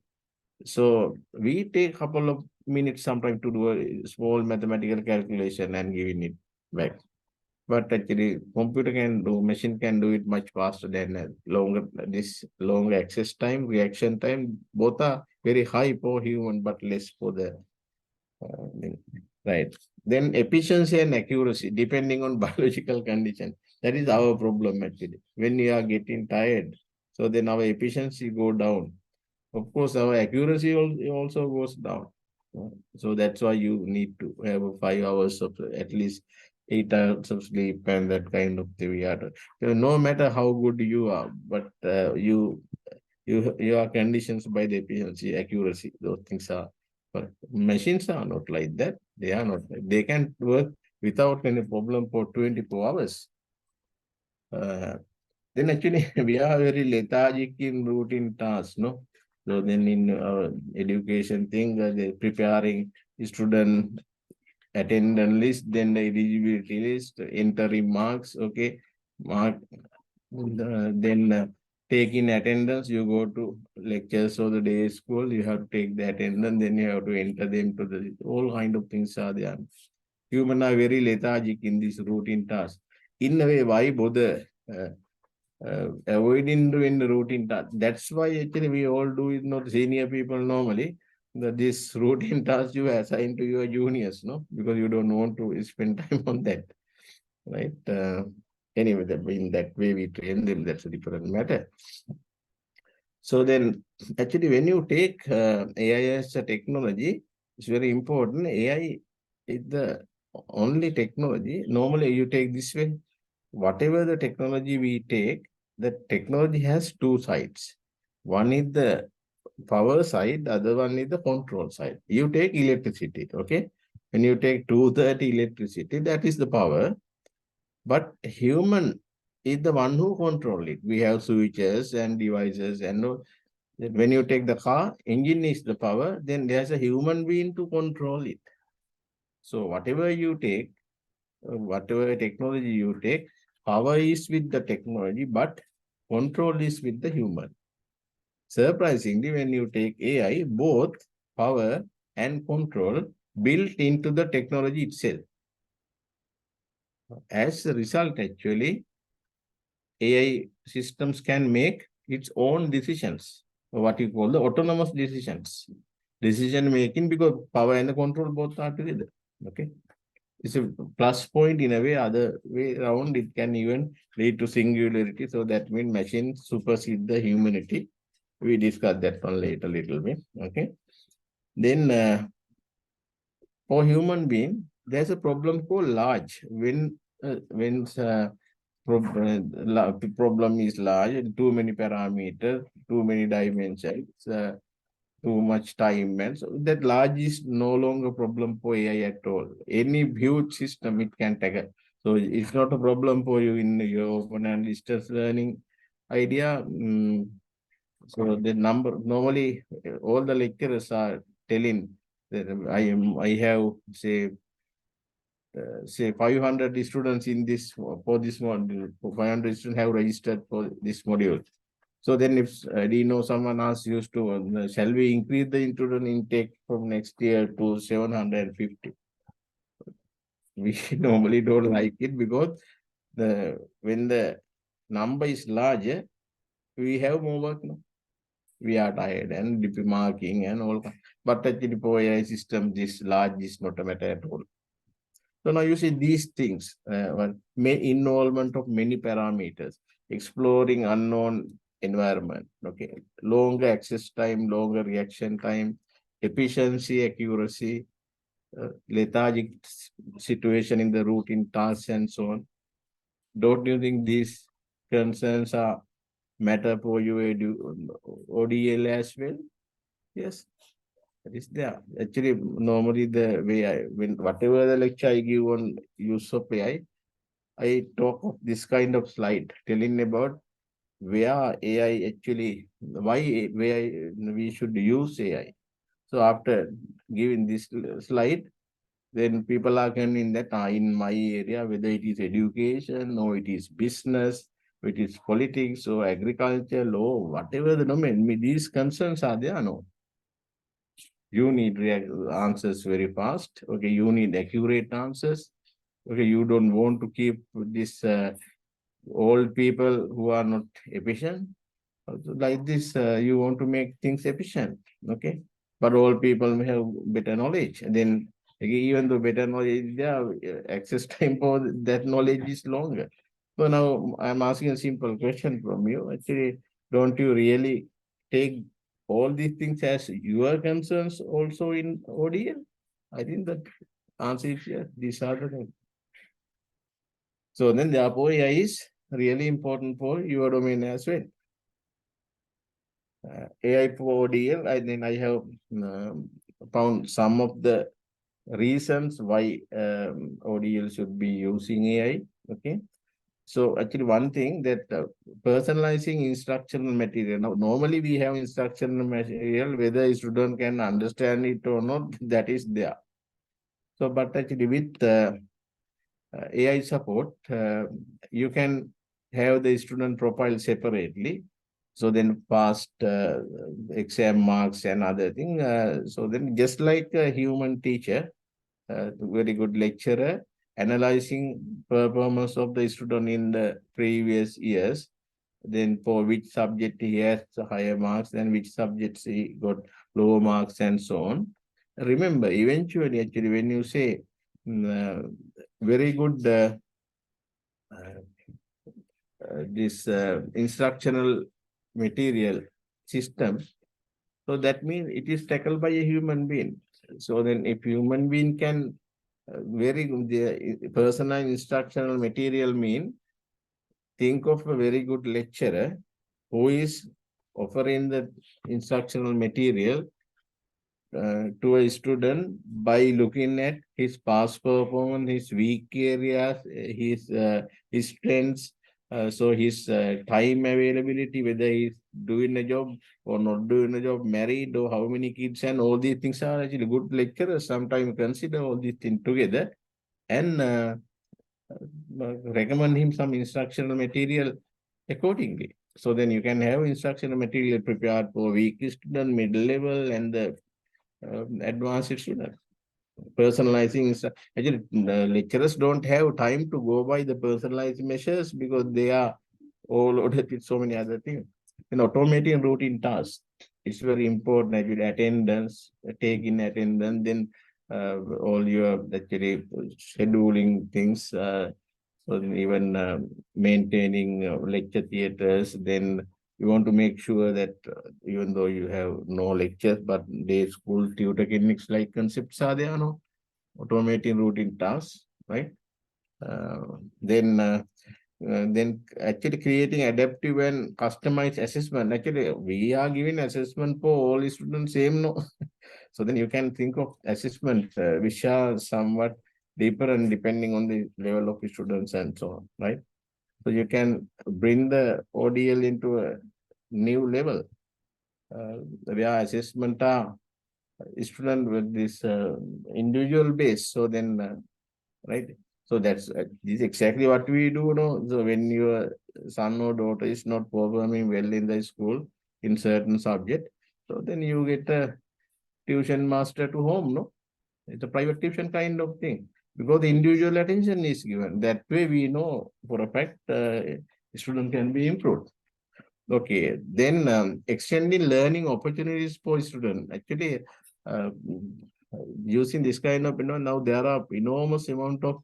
So we take a couple of minutes sometimes to do a small mathematical calculation and giving it back. But actually, computer can do, machine can do it much faster than this long access time, reaction time. Both are very high for human, but less for the right. Then efficiency and accuracy, depending on biological condition. That is our problem actually. When we are getting tired, so then our efficiency go down. Of course, our accuracy also goes down. So that's why you need to have 5 hours of at least 8 hours of sleep and that kind of thing. No matter how good you are, but you are conditions by the efficiency, accuracy. Those things are. But machines are not like that. They are not. They can work without any problem for 24 hours. Then actually we are very lethargic in routine tasks, no? So then in our education thing, they're preparing student attendance list, then the eligibility list, entering marks, okay, mark, then take in attendance, you go to lectures or the day school, you have to take the attendance, then you have to enter them to the, all kind of things are there. Humans are very lethargic in this routine task. In a way, why bother avoiding doing the routine task? That's why actually we all do it, not senior people normally. This routine task you assign to your juniors, no? Because you don't want to spend time on that, right? Anyway, in that way we train them, that's a different matter. So then, actually, when you take AI as a technology, it's very important. AI is the only technology. Normally, you take this way. Whatever the technology we take, the technology has two sides. One is the power side, the other one is the control side. You take electricity, okay? When you take 230 electricity, that is the power. But human is the one who control it. We have switches and devices and all. When you take the car, engine is the power, then there's a human being to control it. So whatever you take, whatever technology you take, power is with the technology, but control is with the human. Surprisingly, when you take AI, both power and control built into the technology itself. As a result, actually, AI systems can make its own decisions, what you call the autonomous decisions. Decision making, because power and the control both are together. Okay. It's a plus point in a way, other way around, it can even lead to singularity. So that means machines supersede the humanity. We discuss that one later a little bit. Okay. Then for human being, there's a problem called large. When problem is large, too many parameters, too many dimensions, too much time, and so that large is no longer a problem for AI at all. Any huge system it can tackle. So it's not a problem for you in your open and distance learning idea. So the number, normally all the lecturers are telling that I have say 500 students in this for this module. 500 students have registered for this module. So then if someone asks you to, shall we increase the student intake from next year to 750? We normally don't like it, because when the number is larger, we have more work now. We are tired and marking and all. But actually for AI system, this large is not a matter at all. So now you see these things, involvement of many parameters, exploring unknown environment, okay, longer access time, longer reaction time, efficiency, accuracy, lethargic situation in the routine tasks and so on. Don't you think these concerns are matter for you ODL as well? Yes. That is there. Actually, normally the way whatever the lecture I give on use of AI, I talk of this kind of slide telling about where AI actually, why we should use AI. So after giving this slide, then people are coming that in my area, whether it is education or it is business, it is politics or agriculture, law, whatever the domain, these concerns are there, no? You need answers very fast. Okay, you need accurate answers. Okay, you don't want to keep this old people who are not efficient. Like this, you want to make things efficient. Okay, but old people may have better knowledge. And then even though better knowledge, their access time for that knowledge is longer. So now I'm asking a simple question from you. Actually, don't you really take all these things as your concerns also in ODL? I think the answer is yes. These are the things. So then therefore AI is really important for your domain as well. AI for ODL, and then I have found some of the reasons why ODL should be using AI. Okay. So actually one thing that personalizing instructional material. Now, normally we have instructional material, whether a student can understand it or not, that is there. So, but actually with AI support, you can have the student profile separately. So then past exam marks and other thing. So then just like a human teacher, very good lecturer, analyzing performance of the student in the previous years, then for which subject he has higher marks and which subjects he got lower marks and so on. Remember, eventually, actually, when you say very good this instructional material system, so that means it is tackled by a human being. So then if human being can very good, the personal instructional material mean, think of a very good lecturer who is offering the instructional material to a student by looking at his past performance, his weak areas, his strengths, so his time availability, whether he's doing a job or not doing a job, married or how many kids, and all these things are actually good lecturers. Sometimes consider all these things together and recommend him some instructional material accordingly. So then you can have instructional material prepared for weak student, middle level, and the advanced student. Personalizing is actually lecturers don't have time to go by the personalized measures because they are all loaded with so many other things. And automating routine tasks, it's very important. Actually, attendance, taking attendance, then all your actually scheduling things, so even maintaining lecture theaters. Then you want to make sure that even though you have no lectures, but day school tutor clinics like concepts are there, no? Automating routine tasks, right? Then actually creating adaptive and customized assessment. Actually, we are giving assessment for all students same, no? So then you can think of assessment which are somewhat deeper and depending on the level of students and so on, right? So you can bring the ODL into a new level where assessment are student with this individual base. So then, right? So that's this is exactly what we do. No, so when your son or daughter is not performing well in the school in certain subject, so then you get a tuition master to home. No, it's a private tuition kind of thing because the individual attention is given. That way, we know for a fact student can be improved. Okay, then extending learning opportunities for students. Actually, uh, using this kind of, now there are enormous amount of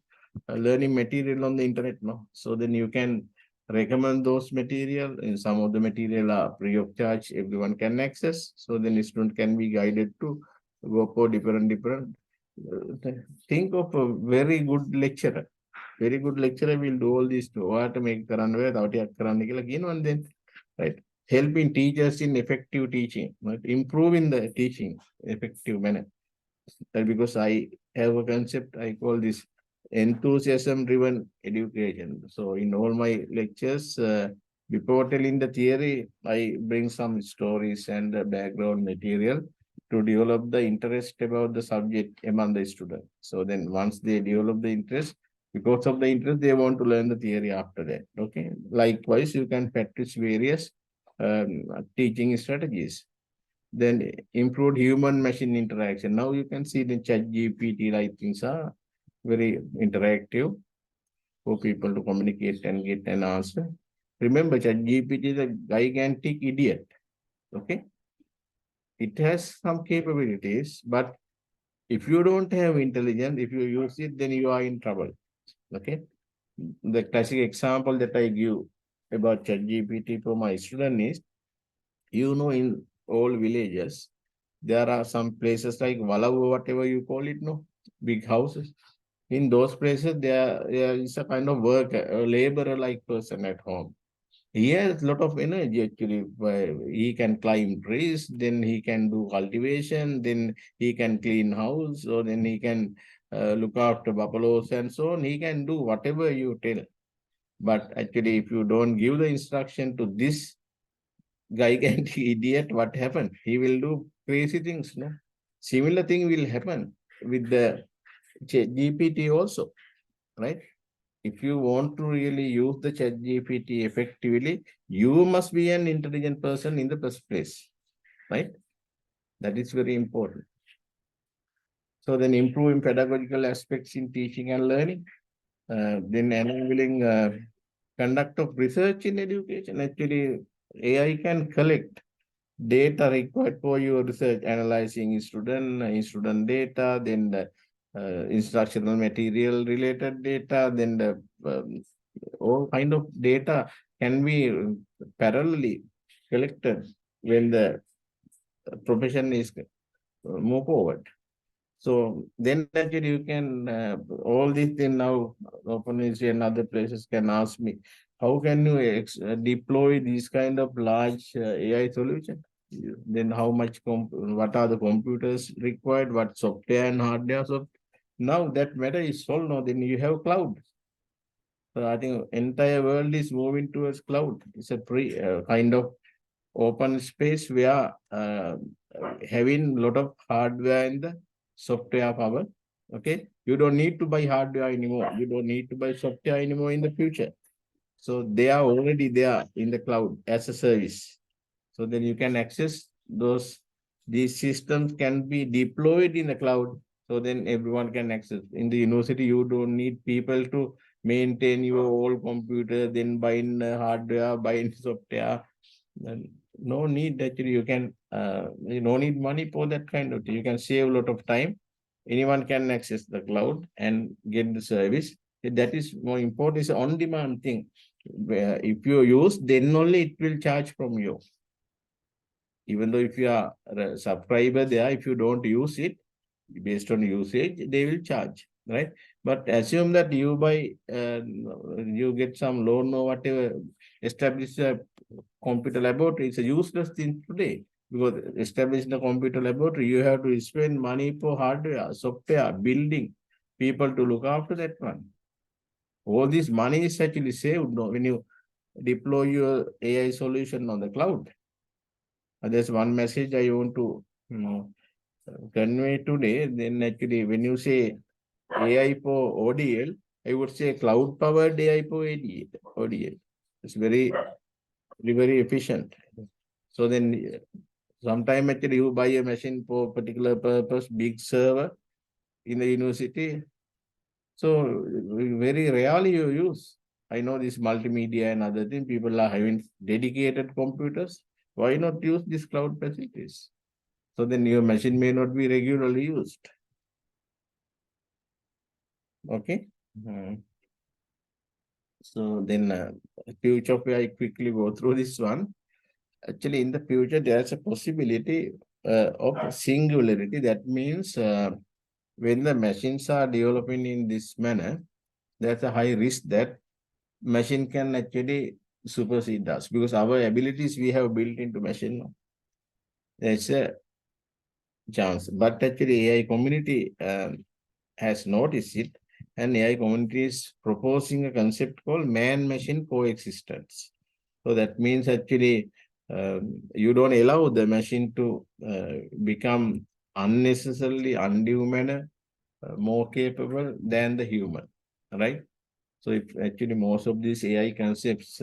learning material on the internet now. So then you can recommend those material, and some of the material are free of charge, everyone can access. So then the student can be guided to go for different. Think of a very good lecturer. Very good lecturer will do all this to what make and then, right? Helping teachers in effective teaching, right? Improving the teaching effective manner. That because I have a concept, I call this enthusiasm driven education. So in all my lectures, before telling the theory, I bring some stories and background material to develop the interest about the subject among the student. So then once they develop the interest, because of the interest, they want to learn the theory after that. Okay. Likewise, you can practice various teaching strategies. Then improved human machine interaction. Now you can see the ChatGPT like things are very interactive for people to communicate and get an answer. Remember, ChatGPT is a gigantic idiot. Okay. It has some capabilities, but if you don't have intelligence, if you use it, then you are in trouble. Okay. The classic example that I give about ChatGPT for my student is, in all villages, there are some places like Valavu, whatever you call it, no, big houses. In those places, there is a kind of work, a laborer-like person at home. He has a lot of energy actually. He can climb trees, then he can do cultivation, then he can clean house, or then he can look after buffaloes and so on. He can do whatever you tell. But actually, if you don't give the instruction to this gigantic idiot, what happened? He will do crazy things, no? Similar thing will happen with the GPT also, right? If you want to really use the ChatGPT effectively, you must be an intelligent person in the first place, right? That is very important. So then improving pedagogical aspects in teaching and learning, then enabling conduct of research in education. Actually, AI can collect data required for your research, analyzing student data, then the instructional material related data, then the all kind of data can be parallelly collected when the profession is move forward. So then actually you can, all these things now, OpenAI and other places can ask me, how can you deploy these kind of large AI solution? Then how much, what are the computers required, what software and hardware? So now that matter is solved now, then you have cloud. So I think entire world is moving towards cloud. It's a kind of open space where having a lot of hardware in the software power. Okay, you don't need to buy hardware anymore. You don't need to buy software anymore in the future. So they are already there in the cloud as a service. So then you can access those. These systems can be deployed in the cloud. So then everyone can access. In the university, you don't need people to maintain your old computer, then buying hardware, buying software. And no need actually. You can you don't need money for that kind of thing. You can save a lot of time. Anyone can access the cloud and get the service. That is more important. It's an on-demand thing. Where if you use, then only it will charge from you. Even though if you are a subscriber there, if you don't use it, based on usage, they will charge, right? But assume that you buy, you get some loan or whatever, establish a computer laboratory. It's a useless thing today, because establishing a computer laboratory, you have to spend money for hardware, software, building, people to look after that one. All this money is actually saved when you deploy your AI solution on the cloud. There's one message I want to convey today. Then actually, when you say AI for ODL, I would say cloud powered AI for ODL. It's very efficient. So then sometime actually you buy a machine for particular purpose, big server in the university. So very rarely you use. I know this multimedia and other things, people are having dedicated computers. Why not use these cloud facilities? So then your machine may not be regularly used. Okay. So then future, I quickly go through this one. Actually, in the future, there's a possibility of singularity. That means when the machines are developing in this manner, there's a high risk that machine can actually supersede us, because our abilities we have built into machine. There's a chance. But actually, AI community has noticed it, and AI community is proposing a concept called man-machine coexistence. So that means actually you don't allow the machine to become unnecessarily undue manner more capable than the human, right? So if actually most of these AI concepts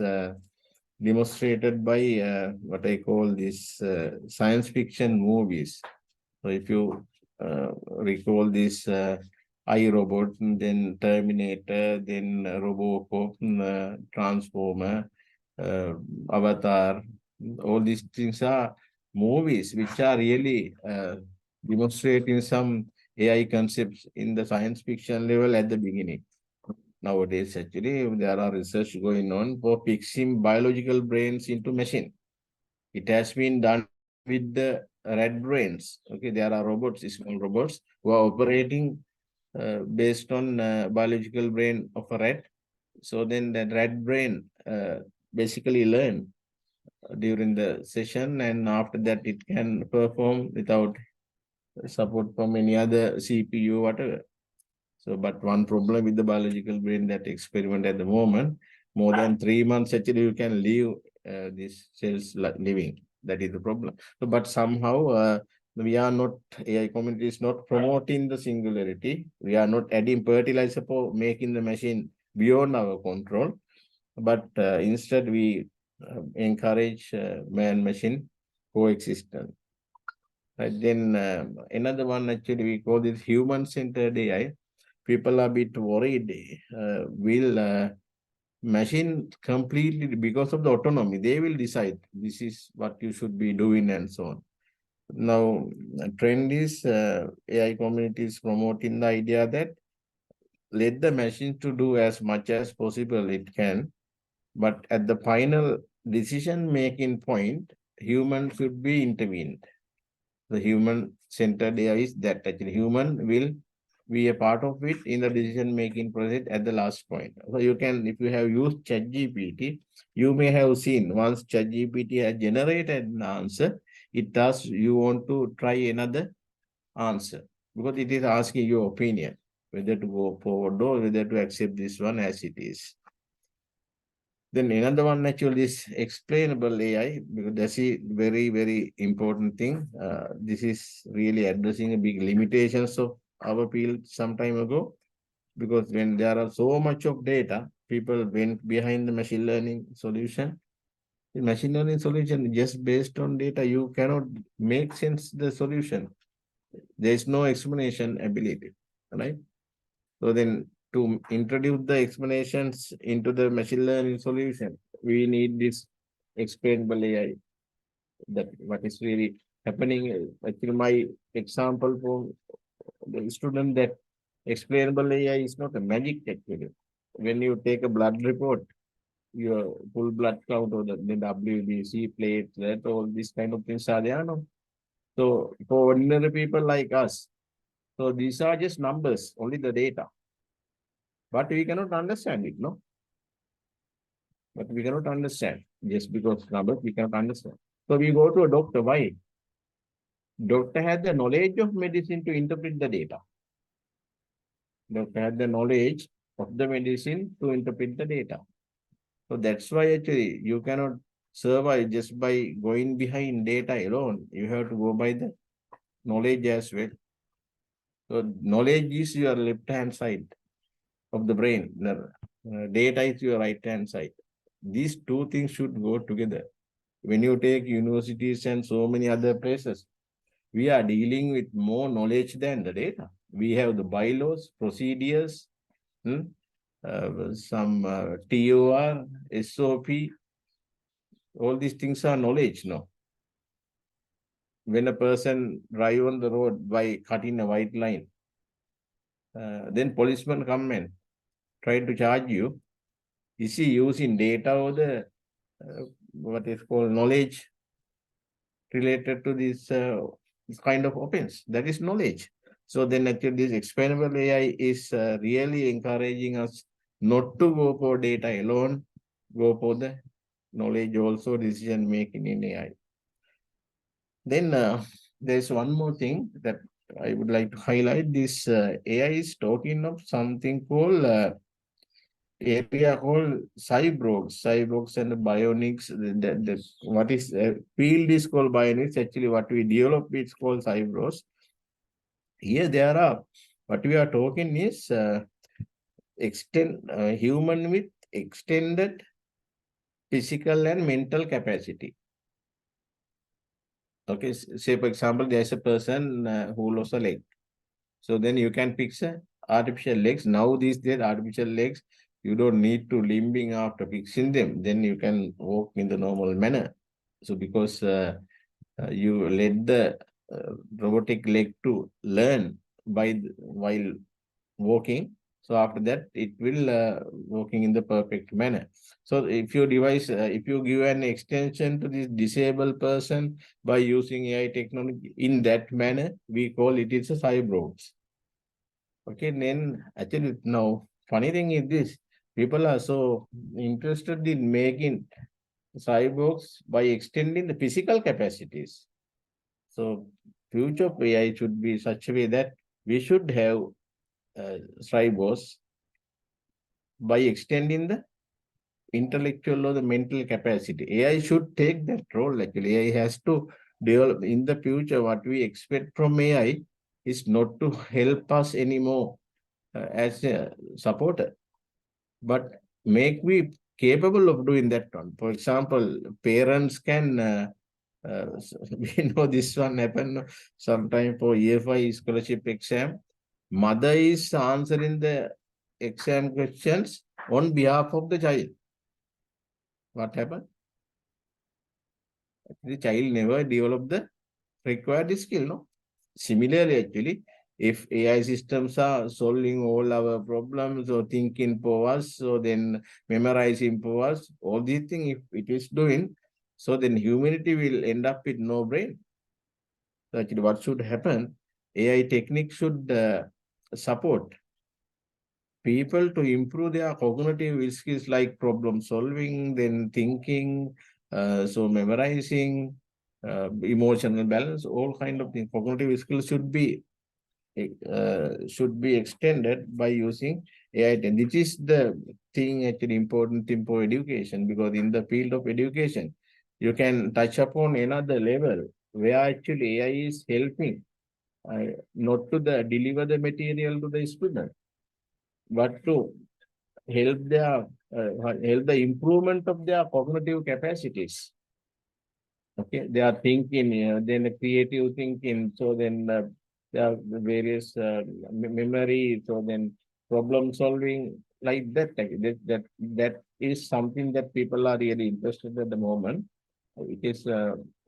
demonstrated by what I call this science fiction movies. So if you recall this iRobot, then Terminator, then Robocop, Transformer, Avatar, all these things are movies which are really demonstrating some AI concepts in the science fiction level at the beginning. Nowadays, actually, there are research going on for fixing biological brains into machine. It has been done with the rat brains. Okay, there are robots, small robots, who are operating based on biological brain of a rat. So then that rat brain basically learn during the session, and after that it can perform without support from any other CPU, whatever. So, but one problem with the biological brain, that experiment at the moment, more than 3 months, actually, you can leave these cells living. That is the problem. So, but somehow we are not, AI community is not promoting the singularity. We are not adding fertilizer for making the machine beyond our control. But instead, we encourage man-machine coexistence. Right, then another one, actually, we call this human-centered AI. People are a bit worried. Will machine completely, because of the autonomy, they will decide this is what you should be doing and so on. Now, trend is AI community is promoting the idea that let the machine to do as much as possible it can, but at the final decision-making point, human should be intervened. The human-centered AI is that actually human will be a part of it in the decision-making process at the last point. So you can, if you have used ChatGPT, you may have seen once ChatGPT has generated an answer, it does, you want to try another answer because it is asking your opinion, whether to go forward or whether to accept this one as it is. Then another one actually is explainable AI, because that's a very, very important thing. This is really addressing a big limitations of our field some time ago, because when there are so much of data, people went behind the machine learning solution. The machine learning solution just based on data, you cannot make sense the solution. There is no explanation ability, right? So then to introduce the explanations into the machine learning solution, we need this explainable AI. That what is really happening. Actually, my example for the student, that explainable AI is not a magic actually. When you take a blood report, your full blood count or the WBC plate, that all these kind of things are there. No? So for ordinary people like us, so these are just numbers, only the data. But we cannot understand it, no? But we cannot understand. Just because numbers, we cannot understand. So we go to a doctor. Why? Doctor has the knowledge of medicine to interpret the data. Doctor has the knowledge of the medicine to interpret the data. So that's why actually you cannot survive just by going behind data alone. You have to go by the knowledge as well. So knowledge is your left-hand side of the brain. The data is your right-hand side. These two things should go together. When you take universities and so many other places, we are dealing with more knowledge than the data. We have the bylaws, procedures, some TOR, SOP. All these things are knowledge, no? When a person drive on the road by cutting a white line, then policemen come and try to charge you. Is he using data or the what is called knowledge related to this kind of offense? That is knowledge. So then actually this explainable AI is really encouraging us not to go for data alone, go for the knowledge also, decision making in AI. Then there's one more thing that I would like to highlight. This AI is talking of something called area called cyborgs and the bionics. What is field is called bionics. Actually, what we develop is called cyborgs. Here there are, what we are talking is human with extended physical and mental capacity. Okay, say for example, there's a person who lost a leg. So then you can fix artificial legs. Now these days, artificial legs, you don't need to limping after fixing them. Then you can walk in the normal manner. So because you let the robotic leg to learn while walking. So after that, it will walking in the perfect manner. So if you if you give an extension to this disabled person by using AI technology in that manner, we call it is a cyborgs. Okay, then actually now funny thing is this, people are so interested in making cyborgs by extending the physical capacities. So future of AI should be such a way that we should have cyborgs by extending the intellectual or the mental capacity. AI should take that role. Actually, AI has to develop in the future. What we expect from AI is not to help us anymore as a supporter, but make we capable of doing that one. For example, parents can we know this one happened sometime for year 5 scholarship exam. Mother is answering the exam questions on behalf of the child. What happened? The child never developed the required skill, no? Similarly, actually, if AI systems are solving all our problems or thinking for us, so then memorizing for us, all these things, if it is doing, so then humanity will end up with no brain. So actually, what should happen? AI technique should support people to improve their cognitive skills like problem solving, then thinking, so memorizing, emotional balance, all kind of things. Cognitive skills should be extended by using AI. And this is the thing actually important thing for education, because in the field of education, you can touch upon another level where actually AI is helping not to deliver the material to the student, but to help help the improvement of their cognitive capacities. Okay, they are thinking, then creative thinking. So then there are various memory. So then problem solving like that. That is something that people are really interested at the moment. It is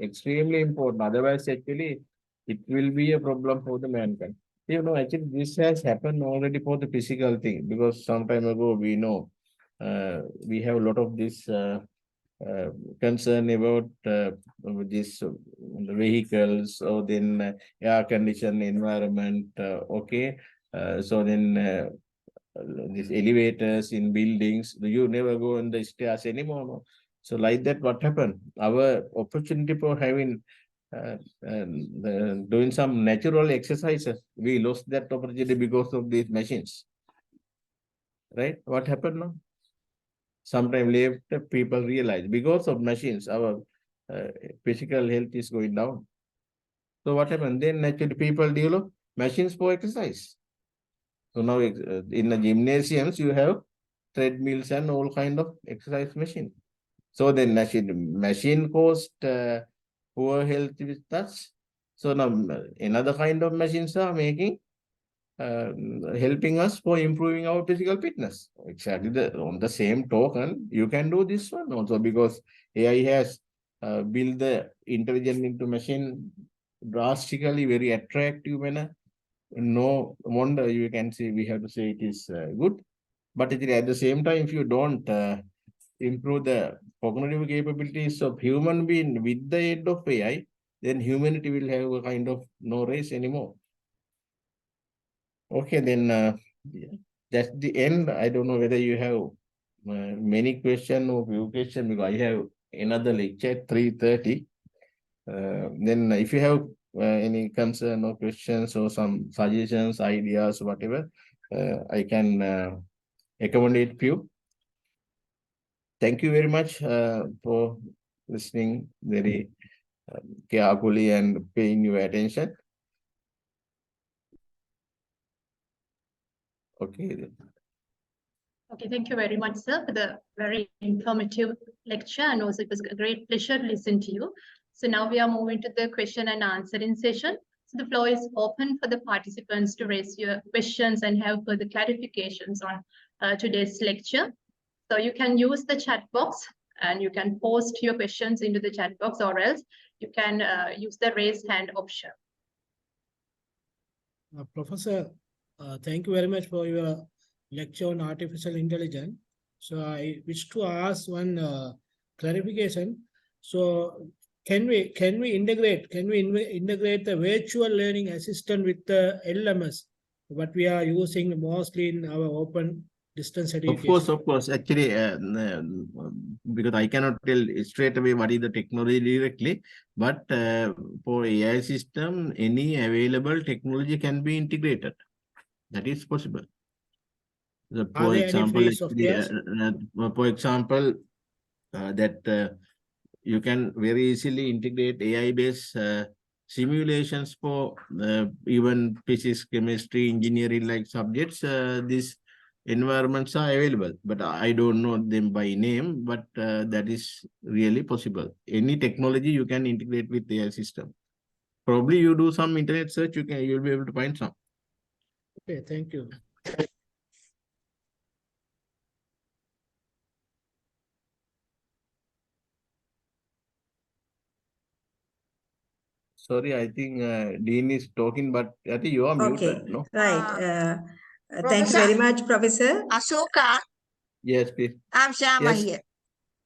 extremely important. Otherwise, actually, it will be a problem for the mankind. You know, actually, this has happened already for the physical thing, because some time ago we know we have a lot of this concern about this vehicles, or then air conditioned environment. Okay, so then these elevators in buildings, you never go on the stairs anymore. No? So like that, what happened? Our opportunity for having doing some natural exercises, we lost that opportunity because of these machines. Right? What happened now? Sometime later, people realize because of machines, our physical health is going down. So what happened? Then naturally people develop machines for exercise. So now in the gymnasiums, you have treadmills and all kind of exercise machine. So then machine caused poor health with us. So now another kind of machines are making helping us for improving our physical fitness. Exactly on the same token, you can do this one also, because AI has built the intelligence into machine drastically, very attractive manner. No wonder you can say, we have to say it is good. But at the same time, if you don't improve the cognitive capabilities of human being with the aid of AI, then humanity will have a kind of no race anymore. Okay, then that's the end. I don't know whether you have many questions or few questions, because I have another lecture at 3:30. Then if you have any concern or questions or some suggestions, ideas, whatever, I can accommodate you. Thank you very much for listening very carefully and paying your attention. Okay. Okay, thank you very much, sir, for the very informative lecture, and also it was a great pleasure to listen to you. So now we are moving to the question and answering session. So the floor is open for the participants to raise your questions and have further clarifications on today's lecture. So you can use the chat box and you can post your questions into the chat box, or else you can use the raise hand option. Professor, thank you very much for your lecture on artificial intelligence. So I wish to ask one clarification. So can we integrate the virtual learning assistant with the LMS, what we are using mostly in our open distance education? Of course. Actually, because I cannot tell straight away what is the technology directly, but for AI system, any available technology can be integrated. That is possible. Are For there any example, fields of actually, theirs? for example, that you can very easily integrate AI-based simulations for even physics, chemistry, engineering like subjects. These environments are available, but I don't know them by name, but that is really possible. Any technology you can integrate with AI system. Probably you do some internet search, you'll be able to find some. Okay, thank you. Sorry, I think Dean is talking, but I think you are Okay, muted, no? right. Thank you Professor very much, Professor. Asoka, Yes, please. I'm Shama Yes. here.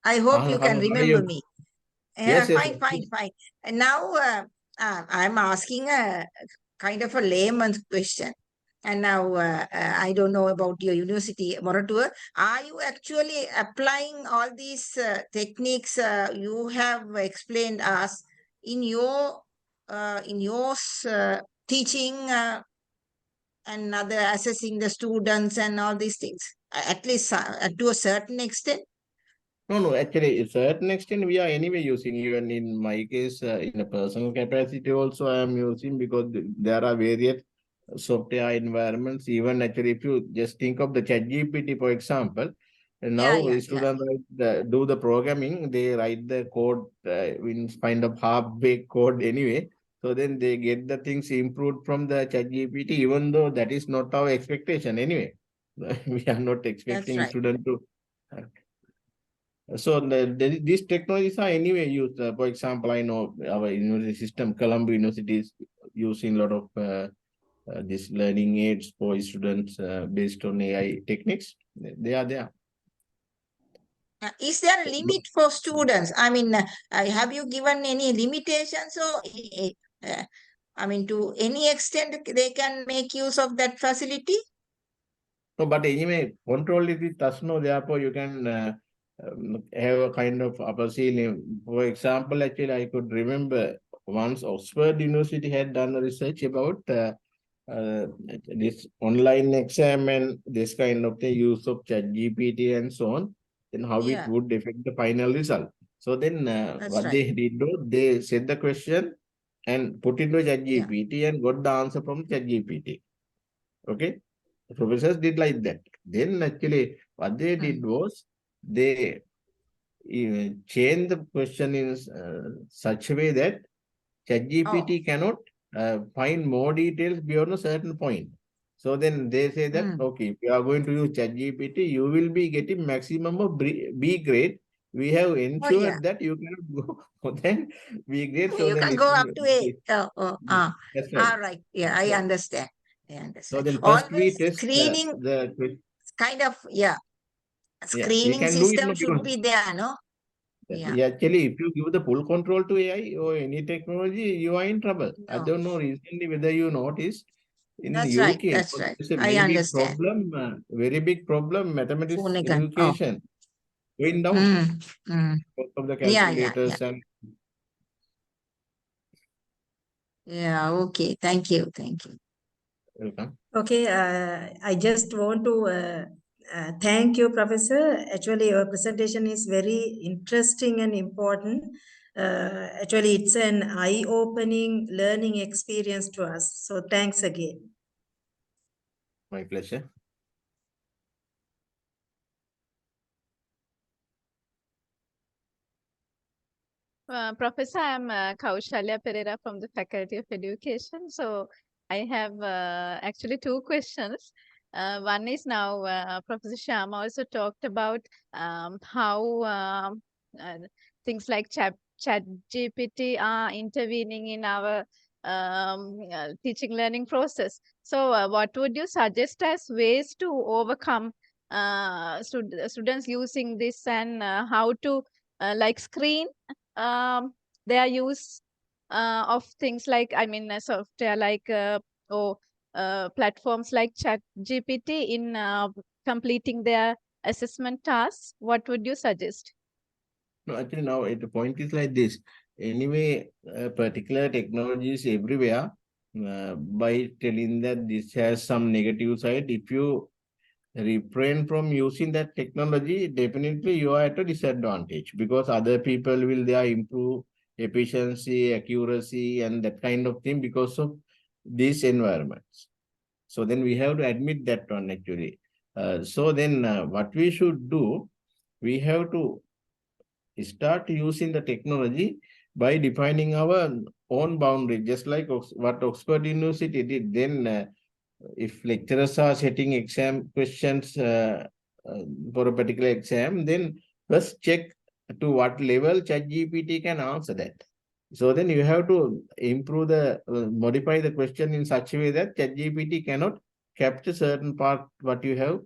I hope you can How are remember you? me. Yes, yes. Fine. And now I'm asking a kind of a layman's question. And now I don't know about your university, Moratua. Are you actually applying all these techniques you have explained us in your teaching and other assessing the students and all these things? At least to a certain extent. No, actually, to a certain extent, we are anyway using, even in my case, in a personal capacity also, I am using, because there are various software environments. Even actually, if you just think of the ChatGPT, for example, and now students do the programming, they write the code in kind of half-baked code anyway. So then they get the things improved from the ChatGPT, even though that is not our expectation anyway. We are not expecting right. students to. So these technologies are anyway used. For example, I know our university system, Colombo University is using a lot of these learning aids for students based on AI techniques. They are there. Is there a limit for students? I mean, have you given any limitations? Or, I mean, to any extent they can make use of that facility? No, but anyway, control it does no. Therefore, you can have a kind of upper ceiling. For example, actually, I could remember once Oxford University had done a research about this online exam and this kind of the use of ChatGPT and so on, then how it would affect the final result. So then what they did, they set the question and put into ChatGPT and got the answer from ChatGPT. Okay. The professors did like that. Then actually what they did was they changed the question in such a way that ChatGPT cannot find more details beyond a certain point. So then they say that, okay, if you are going to use ChatGPT, you will be getting maximum of B grade. We have ensured that you cannot go more than B grade. So You then can go up to 8. That's right. All right. Yeah, I understand. So then All first we the test screening kind of, screening can do it system no, should be there, no? Yeah, actually, if you give the full control to AI or any technology, you are in trouble. I don't know recently whether you noticed in That's UK, right. That's right. it's a I understand. very big problem, mathematics Funagan. education going down because of the calculators and. Yeah, okay. Thank you. Welcome. Okay, I just want to thank you, Professor. Actually, your presentation is very interesting and important. Actually, it's an eye-opening learning experience to us. So thanks again. My pleasure. Professor, I'm Kaushalya Pereira from the Faculty of Education. So I have actually two questions. One is now Professor Sharma also talked about how things like ChatGPT are intervening in our teaching learning process. So what would you suggest as ways to overcome students using this, and how to like screen their use of things like, I mean, software like platforms like ChatGPT in completing their assessment tasks? What would you suggest? No, actually now the point is like this. Anyway, particular technologies everywhere, by telling that this has some negative side, if you refrain from using that technology, definitely you are at a disadvantage because other people will there improve efficiency, accuracy, and that kind of thing because of these environments. So then we have to admit that one actually. So then what we should do, we have to start using the technology by defining our own boundary, just like what Oxford University did. Then if lecturers are setting exam questions for a particular exam, then first check to what level ChatGPT can answer that. So then you have to improve modify the question in such a way that ChatGPT cannot capture certain part what you have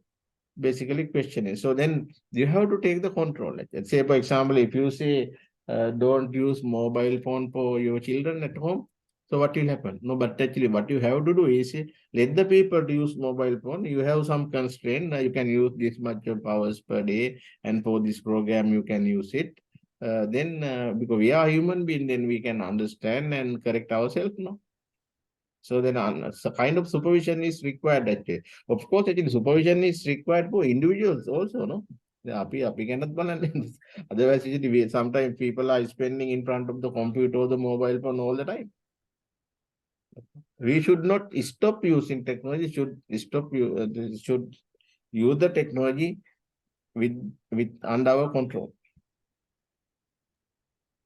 basically questioning. So then you have to take the control. Let's say, for example, if you say, don't use mobile phone for your children at home, so what will happen? No, but actually what you have to do is let the people use mobile phone. You have some constraint. You can use this much of hours per day, and for this program you can use it. Then because we are human being, then we can understand and correct ourselves. No. So then so kind of supervision is required actually. Of course, actually supervision is required for individuals also, no? Otherwise, sometimes people are spending in front of the computer or the mobile phone all the time. We should not stop using technology, should use the technology with under our control.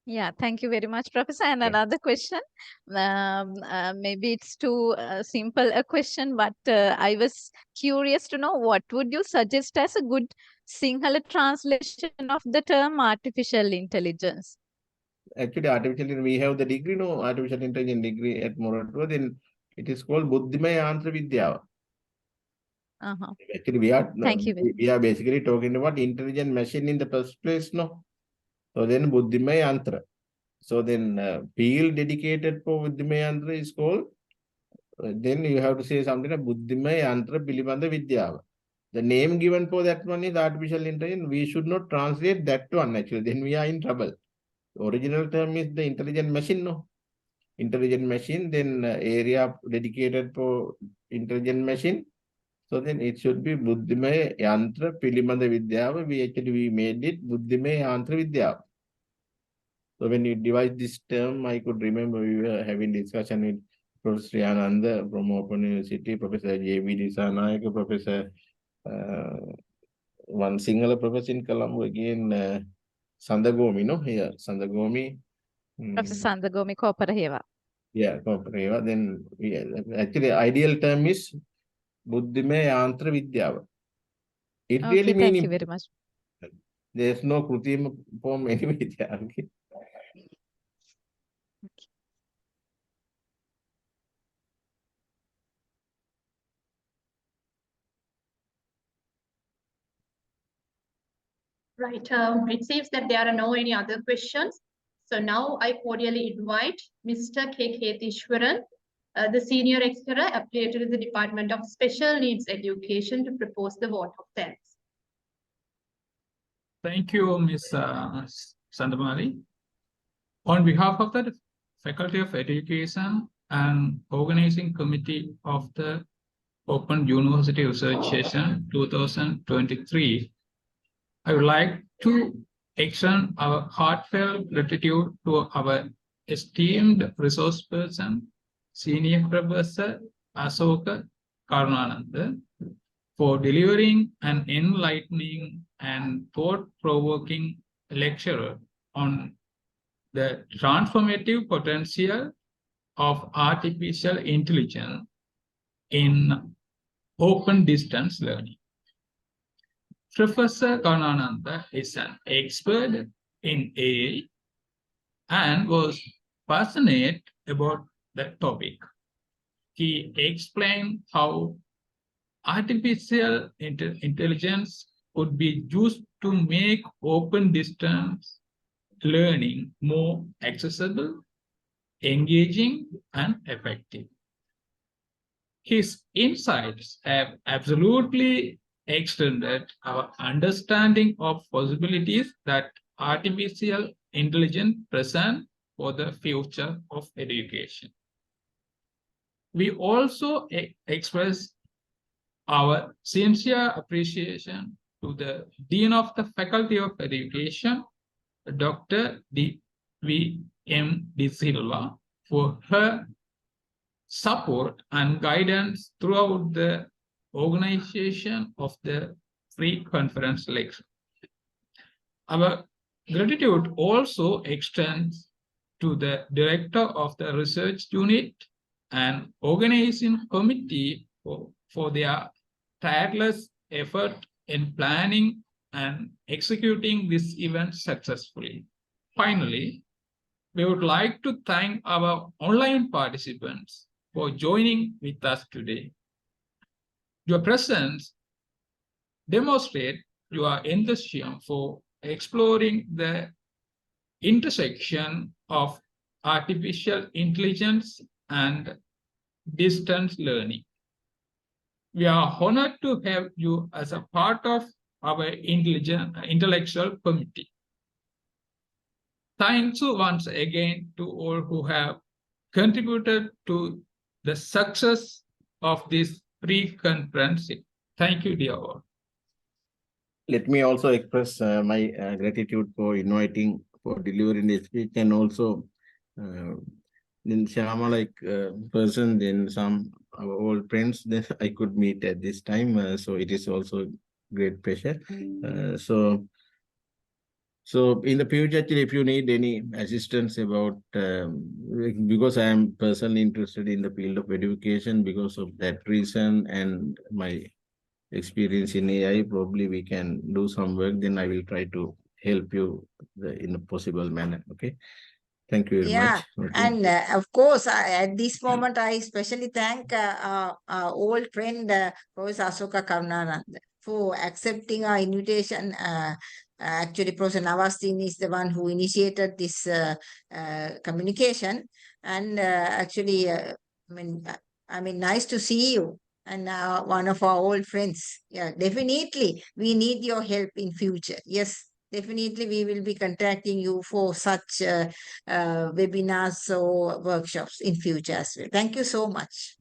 Yeah, thank you very much, Professor. And Yeah. another question, maybe it's too simple a question, but I was curious to know what would you suggest as a good Sinhala translation of the term artificial intelligence? Actually, we have the degree, no, artificial intelligence degree at Moratuwa, then it is called Buddhimaya Yantra Vidya. Uh-huh. Actually, Thank you. we are basically talking about intelligent machine in the first place, no? So then Buddhimaya Yantra. So then field dedicated for Buddhimaya Yantra is called, then you have to say something like Buddhimaya Yantra Pilibanda Vidya. The name given for that one is artificial intelligence. We should not translate that one actually, then we are in trouble. The original term is the intelligent machine, no? Intelligent machine, then area dedicated for intelligent machine. So then it should be Buddhimaya Yantra Pilimanda Vidyava. We made it Buddhimaya Yantra Vidya. So when you divide this term, I could remember we were having discussion with Professor Sriyananda from Open University, Professor J.B. Disanayake, Professor one Sinhala professor in Colombo again, Sandagomi, no? Here, Sandagomi. Professor Sandagomi Koparaheva. Yeah, Koparaheva. Then actually ideal term is Buddhimaya Yantra Vidyava. It Okay, really thank means you very much. there's no Krutima form anyway. Okay. Right, it seems that there are no any other questions. So now I cordially invite Mr. K. Kethishwaran, the senior lecturer affiliated with the Department of Special Needs Education, to propose the vote of thanks. Thank you, Ms. Sandamali. On behalf of the Faculty of Education and Organizing Committee of the Open University Research Session 2023, I would like to extend our heartfelt gratitude to our esteemed resource person, Senior Professor Asoka Karunananda, for delivering an enlightening and thought-provoking lecture on the transformative potential of artificial intelligence in open distance learning. Professor Karunananda is an expert in AI and was passionate about the topic. He explained how artificial intelligence could be used to make open distance learning more accessible, engaging, and effective. His insights have absolutely extended our understanding of possibilities that artificial intelligence present for the future of education. We also express our sincere appreciation to the Dean of the Faculty of Education, Dr. D.V.M. De Silva, for her support and guidance throughout the organization of the free conference lecture. Our gratitude also extends to the director of the research unit and organizing committee for their tireless effort in planning and executing this event successfully. Finally, we would like to thank our online participants for joining with us today. Your presence demonstrates your enthusiasm for exploring the intersection of artificial intelligence and distance learning. We are honored to have you as a part of our intellectual committee. Thanks once again to all who have contributed to the success of this pre-conference. Thank you, dear all. Let me also express my gratitude for inviting, for delivering the speech, and also in Shyama, like person, then some our old friends that I could meet at this time. So it is also great pleasure. So in the future, actually, if you need any assistance about, because I am personally interested in the field of education, because of that reason and my experience in AI, probably we can do some work, then I will try to help you in a possible manner. Okay. Thank you very much. Okay. And of course, at this moment, I especially thank our old friend, Professor Asoka Karunananda, for accepting our invitation. Actually, Professor Nawasdeen is the one who initiated this communication. And actually, I mean, nice to see you. And one of our old friends. Yeah, definitely, we need your help in future. Yes. Definitely, we will be contacting you for such webinars or workshops in future as well. Thank you so much.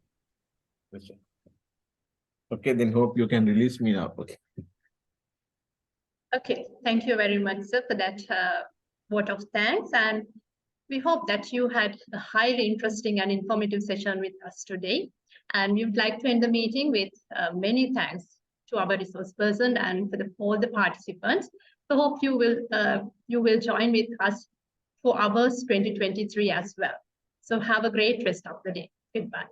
Okay, then hope you can release me now. Okay. Okay, thank you very much, sir, for that vote of thanks. And we hope that you had a highly interesting and informative session with us today. And we would like to end the meeting with many thanks to our resource person and for all the participants. So hope you will join with us for ours 2023 as well. So have a great rest of the day. Goodbye.